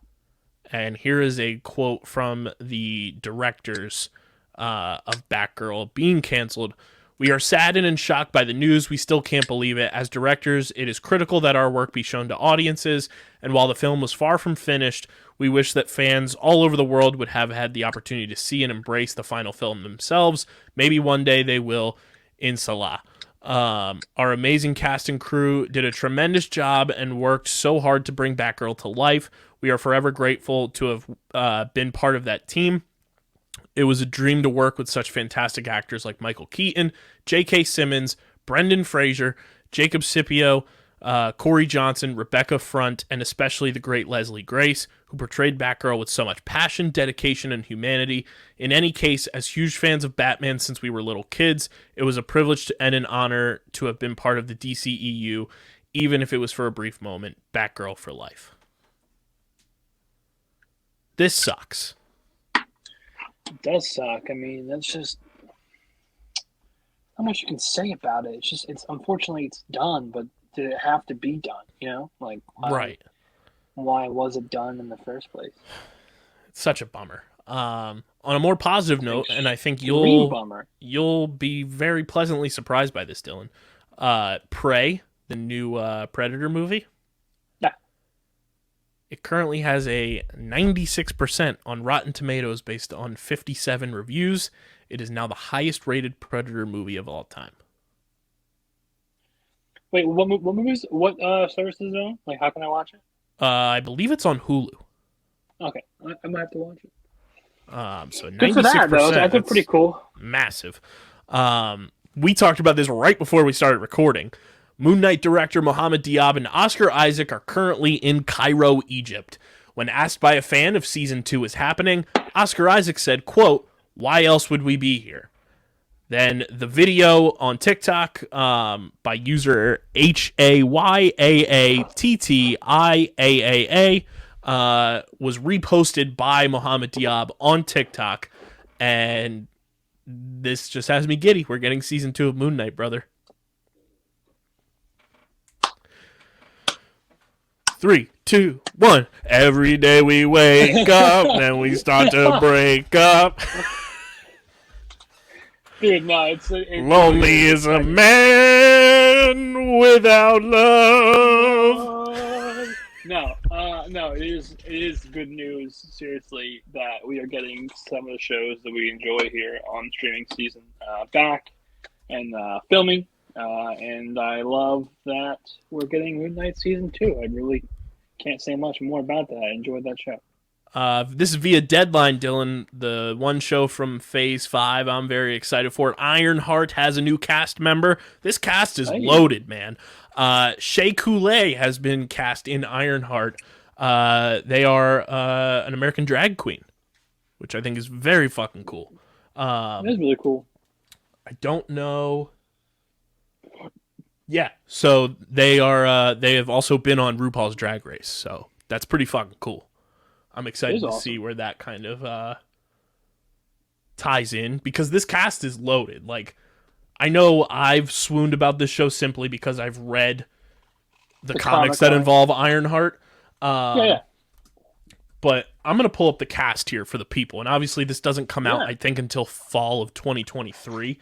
And here is a quote from the directors of Batgirl being canceled. We are saddened and shocked by the news. We still can't believe it. As directors, it is critical that our work be shown to audiences, and while the film was far from finished, we wish that fans all over the world would have had the opportunity to see and embrace the final film themselves. Maybe one day they will, inshallah. Our amazing cast and crew did a tremendous job and worked so hard to bring Batgirl to life. We are forever grateful to have been part of that team. It was a dream to work with such fantastic actors like Michael Keaton, J.K. Simmons, Brendan Fraser, Jacob Scipio, Corey Johnson, Rebecca Front, and especially the great Leslie Grace, who portrayed Batgirl with so much passion, dedication, and humanity. In any case, as huge fans of Batman since we were little kids, it was a privilege and an honor to have been part of the DCEU, even if it was for a brief moment. Batgirl for life. This sucks. It does suck. I mean, that's just not much you can say about it. It's unfortunately it's done, but did it have to be done? You know, like why was it done in the first place? It's such a bummer. On a more positive note, and I think you'll be very pleasantly surprised by this, Dylan. Prey, the new Predator movie. It currently has a 96% on Rotten Tomatoes based on 57 reviews. It is now the highest rated Predator movie of all time. Wait, what movies? What service is it on? Like, how can I watch it? I believe it's on Hulu. Okay, I might have to watch it. So 96%. Good for that, though. That's pretty cool. Massive. We talked about this right before we started recording. Moon Knight director Mohamed Diab and Oscar Isaac are currently in Cairo, Egypt. When asked by a fan if Season 2 is happening, Oscar Isaac said, quote, "Why else would we be here?" Then the video on TikTok by user HAYAATTIAAA was reposted by Mohamed Diab on TikTok, and this just has me giddy. We're getting Season 2 of Moon Knight, brother. 3, 2, 1. Every day we wake up, then we start to break up. Dude, no, it's Lonely is a man without love. No, it is good news, seriously, that we are getting some of the shows that we enjoy here on streaming season back and filming. And I love that we're getting Midnight Season 2. I really can't say much more about that. I enjoyed that show. This is via Deadline, Dylan. The one show from Phase 5 I'm very excited for. Ironheart has a new cast member. This cast is loaded, man. Shea Coulee has been cast in Ironheart. They are an American drag queen, which I think is very fucking cool. That is really cool. I don't know. Yeah, so they are. They have also been on RuPaul's Drag Race, so that's pretty fucking cool. I'm excited to see where that kind of ties in, because this cast is loaded. Like, I know I've swooned about this show simply because I've read the comics that involve Ironheart. Yeah. But I'm going to pull up the cast here for the people. And obviously this doesn't come out, I think, until fall of 2023.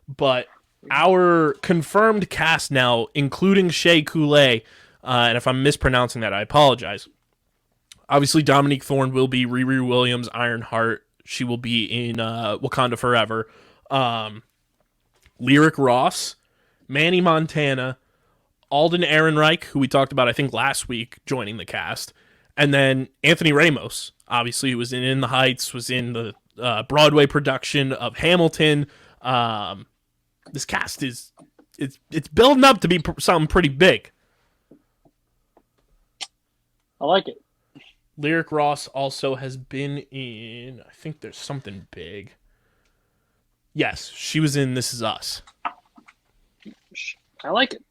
But our confirmed cast now, including Shea Coulee, and if I'm mispronouncing that, I apologize. Obviously, Dominique Thorne will be Riri Williams, Ironheart. She will be in Wakanda Forever. Lyric Ross, Manny Montana, Alden Ehrenreich, who we talked about, I think, last week, joining the cast. And then Anthony Ramos, obviously, who was in the Heights, was in the Broadway production of Hamilton. This cast it's building up to be something pretty big. I like it. Lyric Ross also has been in, I think there's something big. Yes, she was in This Is Us. I like it.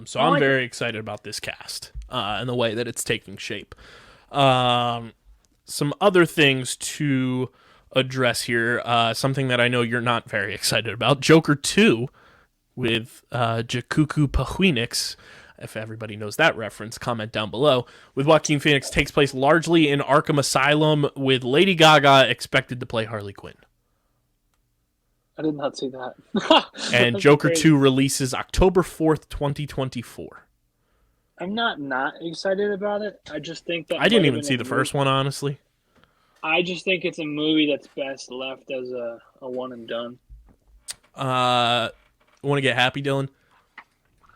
So I'm very excited about this cast and the way that it's taking shape. Some other things to address here. Something that I know you're not very excited about. Joker 2 with Jakuku Pahwinix. If everybody knows that reference, comment down below. With Joaquin Phoenix, takes place largely in Arkham Asylum, with Lady Gaga expected to play Harley Quinn. I did not see that. And Joker 2 releases October 4th, 2024. I'm not excited about it. I just think that... I didn't even see the first one, honestly. I just think it's a movie that's best left as a one and done. Want to get happy, Dylan?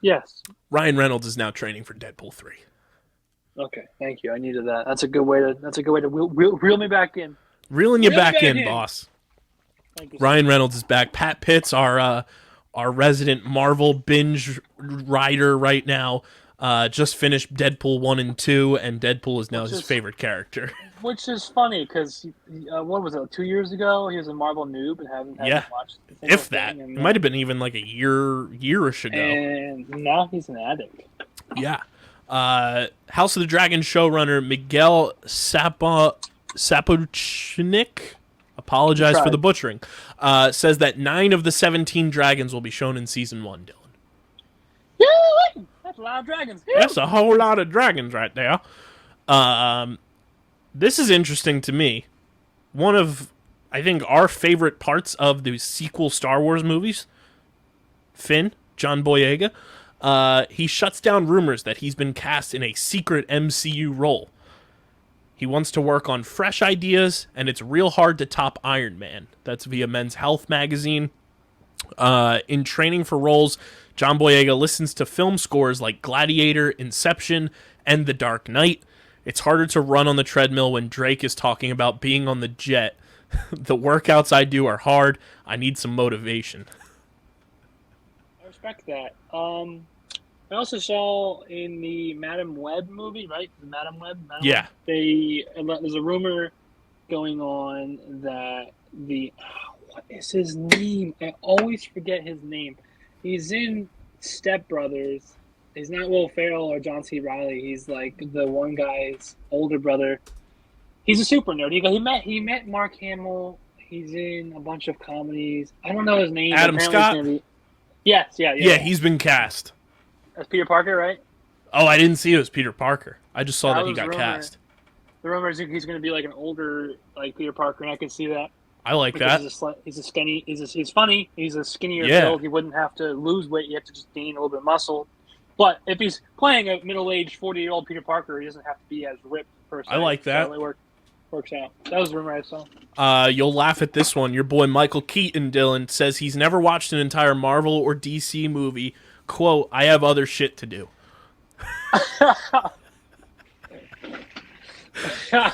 Yes. Ryan Reynolds is now training for Deadpool 3. Okay, thank you. I needed that. That's a good way to reel me back in. Reeling you back in, boss. Thank you, Ryan Reynolds is back. Pat Pitts, our resident Marvel binge rider right now, just finished Deadpool 1 and 2, and Deadpool is now his favorite character. Which is funny, because, what was it, 2 years ago? He was a Marvel noob and hadn't watched the if that. It might have been even like a year-ish ago. And now he's an addict. Yeah. House of the Dragon showrunner Miguel Sapochnik, apologize for the butchering, says that 9 of the 17 dragons will be shown in Season 1, Dylan. Yeah, that's a lot of dragons. That's a whole lot of dragons right there. This is interesting to me. One of, I think, our favorite parts of the sequel Star Wars movies, Finn, John Boyega, he shuts down rumors that he's been cast in a secret MCU role. He wants to work on fresh ideas, and it's real hard to top Iron Man. That's via Men's Health magazine. In training for roles, John Boyega listens to film scores like Gladiator, Inception, and The Dark Knight. It's harder to run on the treadmill when Drake is talking about being on the jet. The workouts I do are hard. I need some motivation. I respect that. I also saw in the Madam Web movie, right? The Madam Web? Yeah. There's a rumor going on that what is his name? I always forget his name. He's in Step Brothers. He's not Will Ferrell or John C. Reilly. He's like the one guy's older brother. He's a super nerd. He met Mark Hamill. He's in a bunch of comedies. I don't know his name. Adam Scott? Yes, yeah. Yeah, he's been cast. That's Peter Parker, right? Oh, I didn't see it was Peter Parker. I just saw that he got cast. The rumor is he's going to be like an older like Peter Parker, and I can see that. I like that. He's skinny. He's funny. He's a skinnier build. He wouldn't have to lose weight. You have to just gain a little bit of muscle. But if he's playing a middle-aged 40-year-old Peter Parker, he doesn't have to be as ripped per se. I like that. So it works out. That was the rumor I saw. You'll laugh at this one. Your boy Michael Keaton, Dylan, says he's never watched an entire Marvel or DC movie. Quote, I have other shit to do. I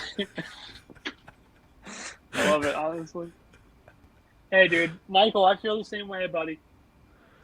love it, honestly. Hey, dude. Michael, I feel the same way, buddy.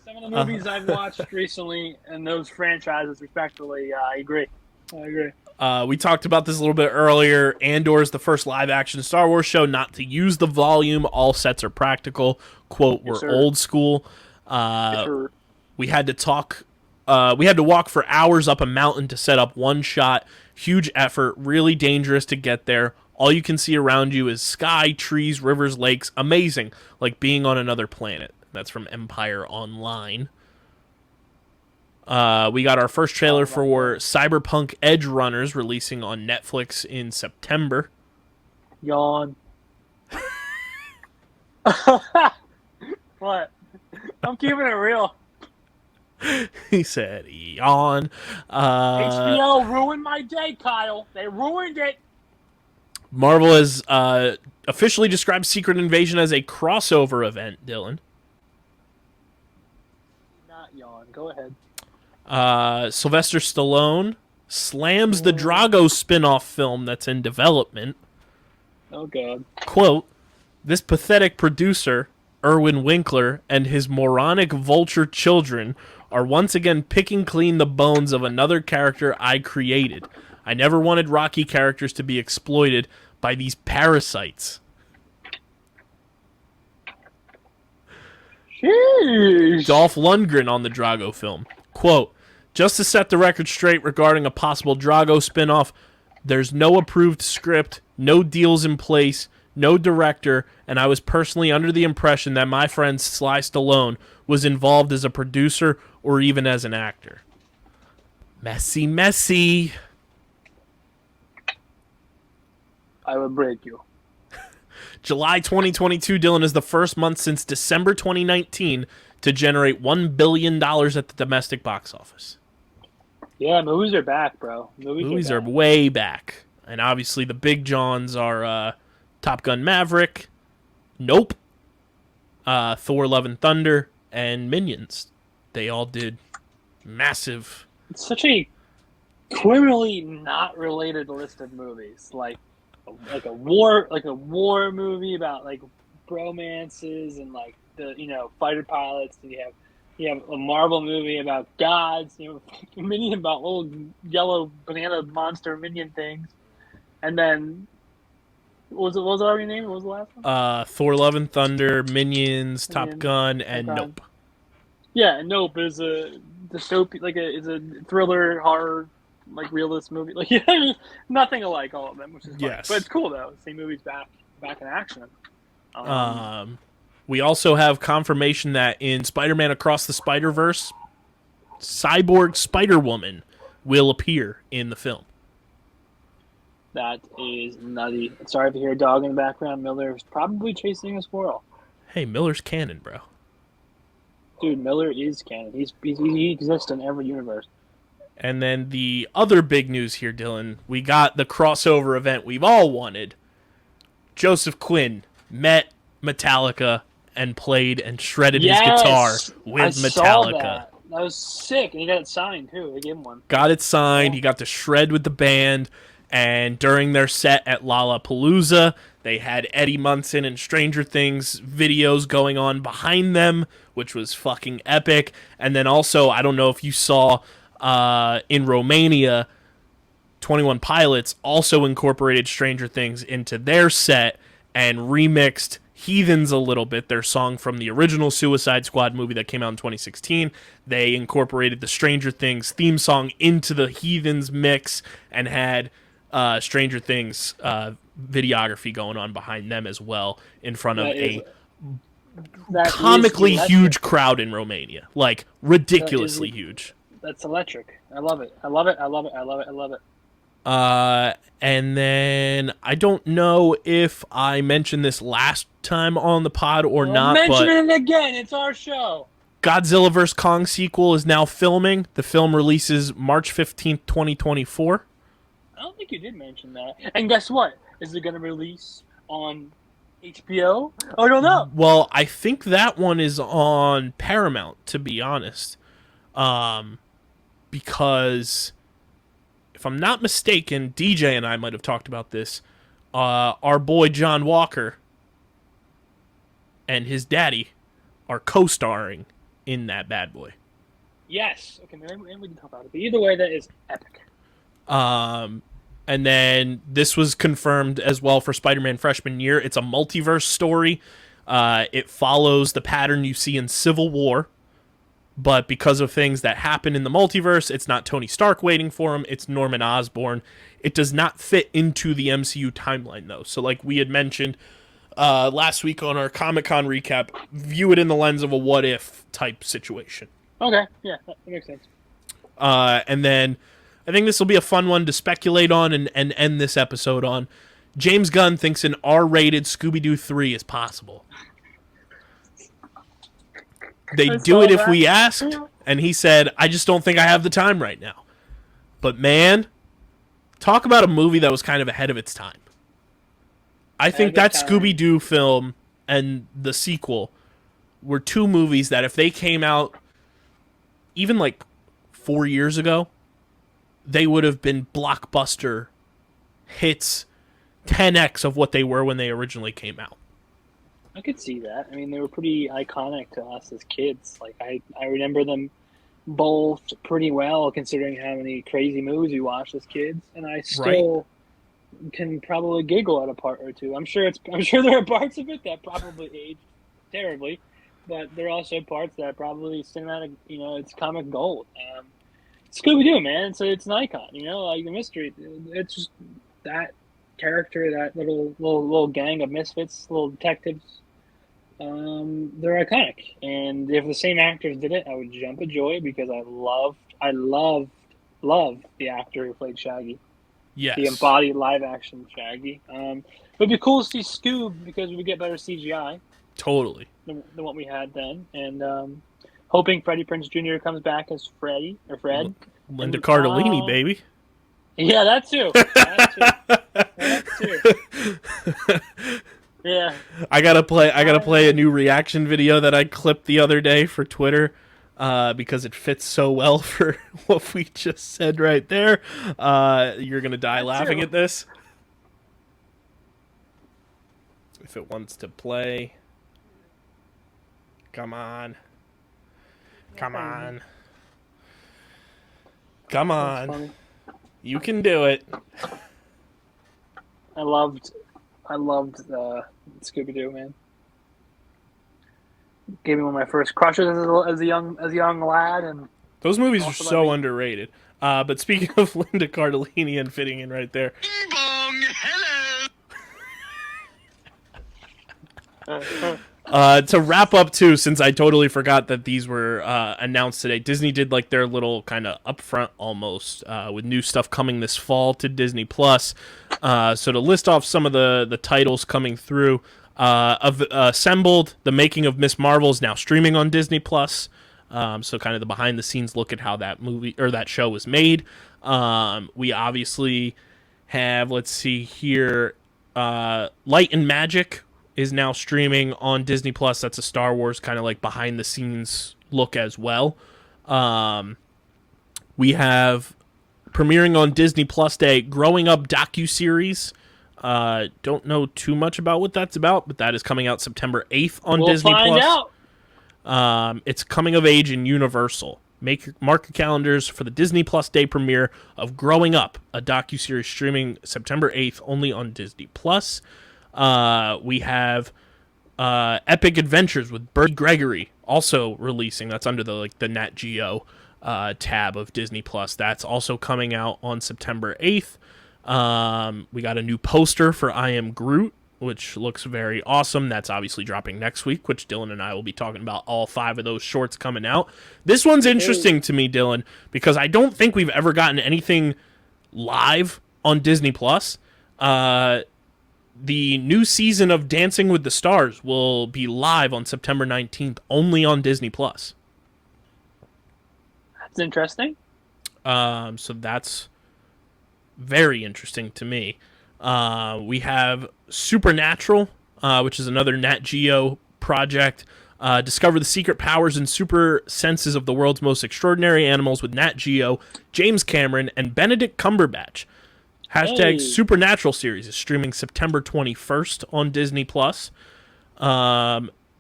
Some of the movies I've watched recently and those franchises, respectively, I agree. We talked about this a little bit earlier. Andor is the first live-action Star Wars show not to use the volume. All sets are practical. Quote, we're old school. We had to walk for hours up a mountain to set up one shot. Huge effort, really dangerous to get there. All you can see around you is sky, trees, rivers, lakes. Amazing, like being on another planet. That's from Empire Online. We got our first trailer for Cyberpunk Edge Runners releasing on Netflix in September. Yawn. What? I'm keeping it real. He said, yawn. HBO ruined my day, Kyle. They ruined it. Marvel has officially described Secret Invasion as a crossover event, Dylan. Not yawn. Go ahead. Sylvester Stallone slams the Drago spin-off film that's in development. Oh, God. Quote, this pathetic producer, Irwin Winkler, and his moronic vulture children are once again picking clean the bones of another character I created. I never wanted Rocky characters to be exploited by these parasites. Sheesh. Dolph Lundgren on the Drago film. Quote, just to set the record straight regarding a possible Drago spinoff, there's no approved script, no deals in place, no director, and I was personally under the impression that my friend Sly Stallone was involved as a producer or even as an actor. Messy. I will break you. July 2022, Dylan, is the first month since December 2019 to generate $1 billion at the domestic box office. Yeah, movies are back, bro. Movies are way back. And obviously the big Johns are Top Gun Maverick, Nope, Thor Love and Thunder, and Minions. They all did massive. It's such a criminally not related list of movies. Like a war movie about like bromances and like the fighter pilots, and you have a Marvel movie about gods, a minion about little yellow banana monster minion things, and then what was it already named? What was the last one? Thor Love and Thunder, Minions, Top Gun, and Nope. Yeah, and Nope is a dystopian, is a thriller horror. Like realist movie, nothing alike, all of them, which is fun. Yes. But it's cool though. See movies back in action. We also have confirmation that in Spider-Man Across the Spider-Verse, Cyborg Spider-Woman will appear in the film. That is nutty. Sorry if you hear a dog in the background. Miller's probably chasing a squirrel. Hey, Miller's canon, bro. Dude, Miller is canon. He exists in every universe. And then the other big news here, Dylan, we got the crossover event we've all wanted. Joseph Quinn met Metallica and played and shredded his guitar with Metallica. That was sick, and he got it signed, too. They gave him one. Got it signed. He got to shred with the band, and during their set at Lollapalooza, they had Eddie Munson and Stranger Things videos going on behind them, which was fucking epic. And then also, I don't know if you saw... in Romania, 21 Pilots also incorporated Stranger Things into their set and remixed Heathens a little bit, their song from the original Suicide Squad movie that came out in 2016. They incorporated the Stranger Things theme song into the Heathens mix and had Stranger Things videography going on behind them as well in front of a comically huge crowd in Romania. Like, ridiculously huge. That's electric. I love it. I love it. I love it. I love it. I love it. And then I don't know if I mentioned this last time on the pod or not, mention but it again. It's our show. Godzilla vs. Kong sequel is now filming. The film releases March 15th, 2024. I don't think you did mention that. And guess what? Is it going to release on HBO? I don't know. Well, I think that one is on Paramount, to be honest. Because if I'm not mistaken, DJ and I might have talked about this. Our boy John Walker and his daddy are co-starring in that bad boy. Yes. Okay, maybe we can talk about it. But either way, that is epic. And then this was confirmed as well for Spider-Man Freshman Year. It's a multiverse story. It follows the pattern you see in Civil War. But because of things that happen in the multiverse, it's not Tony Stark waiting for him. It's Norman Osborn. It does not fit into the MCU timeline, though. So like we had mentioned last week on our Comic-Con recap, view it in the lens of a what-if type situation. Okay, yeah, that makes sense. And then I think this will be a fun one to speculate on and end this episode on. James Gunn thinks an R-rated Scooby-Doo 3 is possible. They'd do it if we asked, and he said, I just don't think I have the time right now. But man, talk about a movie that was kind of ahead of its time. I think that Scooby-Doo film and the sequel were two movies that if they came out even like 4 years ago, they would have been blockbuster hits, 10x of what they were when they originally came out. I could see that. I mean, they were pretty iconic to us as kids. Like, I remember them both pretty well, considering how many crazy movies we watched as kids. And I still can probably giggle at a part or two. I'm sure there are parts of it that probably aged terribly, but there are also parts that are probably cinematic. You know, it's comic gold. Scooby-Doo, man. So it's an icon. You know, like the mystery. It's just that character, that little gang of misfits, little detectives. They're iconic, and if the same actors did it, I would jump at joy because I loved the actor who played Shaggy. Yes, the embodied live action Shaggy. It'd be cool to see Scoob because we would get better CGI. Totally. Than what we had then, and hoping Freddie Prinze Jr. comes back as Freddy or Fred. Linda Cardellini, baby. Yeah, that too. That too. Yeah. I gotta play a new reaction video that I clipped the other day for Twitter, because it fits so well for what we just said right there. You're gonna die laughing at this. If it wants to play. Come on. Come on. Come on. You can do it. I loved Scooby-Doo, man. Gave me one of my first crushes as a young lad, and those movies are so underrated. But speaking of Linda Cardellini and fitting in right there. Bing bong, hello. To wrap up too, since I totally forgot that these were announced today, Disney did like their little kind of upfront almost with new stuff coming this fall to Disney Plus. So to list off some of the titles coming through, Assembled, the making of Miss Marvel is now streaming on Disney Plus. So kind of the behind the scenes look at how that movie or that show was made. We obviously have, let's see here, Light and Magic is now streaming on Disney Plus. That's a Star Wars kind of like behind the scenes look as well. We have premiering on Disney Plus Day, Growing Up docuseries. Don't know too much about what that's about, but that is coming out September 8th on Disney Plus. We'll find out. It's coming of age in Universal. Mark your calendars for the Disney Plus Day premiere of Growing Up, a docuseries streaming September 8th only on Disney Plus. We have Epic Adventures with Bert Gregory also releasing. That's under the Nat Geo tab of Disney Plus. That's also coming out on September 8th. We got a new poster for I Am Groot which looks very awesome. That's obviously dropping next week, which Dylan and I will be talking about all 5 of those shorts coming out. This one's interesting to me, Dylan, because I don't think we've ever gotten anything live on Disney+. The new season of Dancing with the Stars will be live on September 19th, only on Disney+. That's interesting. So that's very interesting to me. We have Supernatural, which is another Nat Geo project. Discover the secret powers and super senses of the world's most extraordinary animals with Nat Geo, James Cameron, and Benedict Cumberbatch. Hashtag Supernatural series is streaming September 21st on Disney+.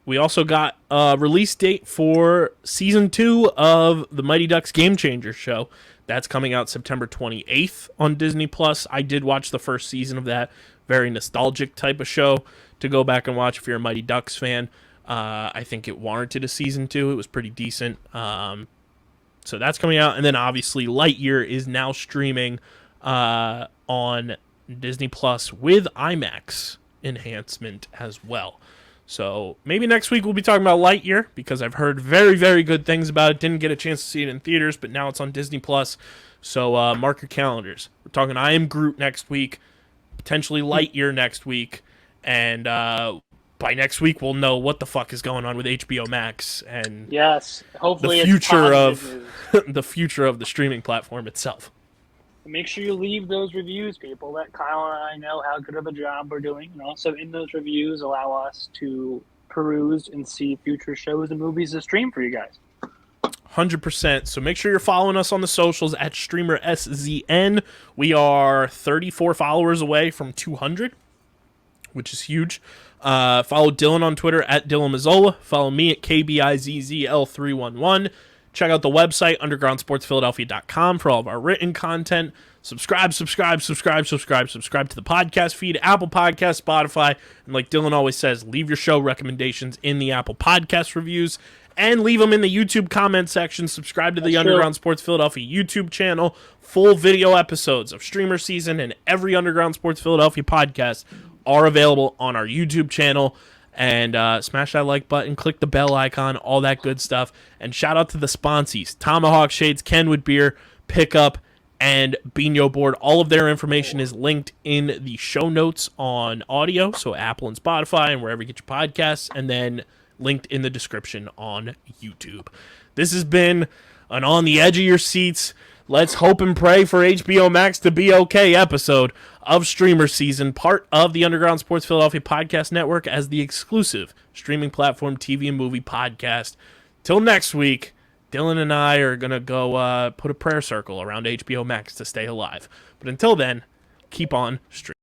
We also got a release date for Season 2 of the Mighty Ducks Game Changer show. That's coming out September 28th on Disney+. I did watch the first season of that. Very nostalgic type of show to go back and watch if you're a Mighty Ducks fan. I think it warranted a Season 2. It was pretty decent. So that's coming out. And then obviously Lightyear is now streaming on Disney Plus with IMAX enhancement as well. So maybe next week we'll be talking about Lightyear, because I've heard very, very good things about it. Didn't get a chance to see it in theaters, but now it's on Disney Plus. So mark your calendars. We're talking I Am Groot next week, potentially Lightyear next week, and by next week we'll know what the fuck is going on with HBO Max and yes, hopefully the future it's of the future of the streaming platform itself. Make sure you leave those reviews, people. Let Kyle and I know how good of a job we're doing. And also in those reviews, allow us to peruse and see future shows and movies to stream for you guys. 100%. So make sure you're following us on the socials at StreamerSZN. We are 34 followers away from 200, which is huge. Follow Dylan on Twitter at Dylan Mazzola. Follow me at KBIZZL311. Check out the website, undergroundsportsphiladelphia.com, for all of our written content. Subscribe to the podcast feed, Apple Podcasts, Spotify. And like Dylan always says, leave your show recommendations in the Apple Podcast reviews and leave them in the YouTube comment section. Subscribe to the Underground Sports Philadelphia YouTube channel. Full video episodes of Streamer Season and every Underground Sports Philadelphia podcast are available on our YouTube channel. And smash that like button, click the bell icon, all that good stuff. And shout out to the sponsees, Tomahawk Shades, Kenwood Beer, Pickup, and Beano Board. All of their information is linked in the show notes on audio, so Apple and Spotify and wherever you get your podcasts, and then linked in the description on YouTube. This has been an On the Edge of Your Seats, let's hope and pray for HBO Max to be okay episode of Streamer Season, part of the Underground Sports Philadelphia Podcast Network as the exclusive streaming platform TV and movie podcast. Till next week, Dylan and I are going to go put a prayer circle around HBO Max to stay alive. But until then, keep on streaming.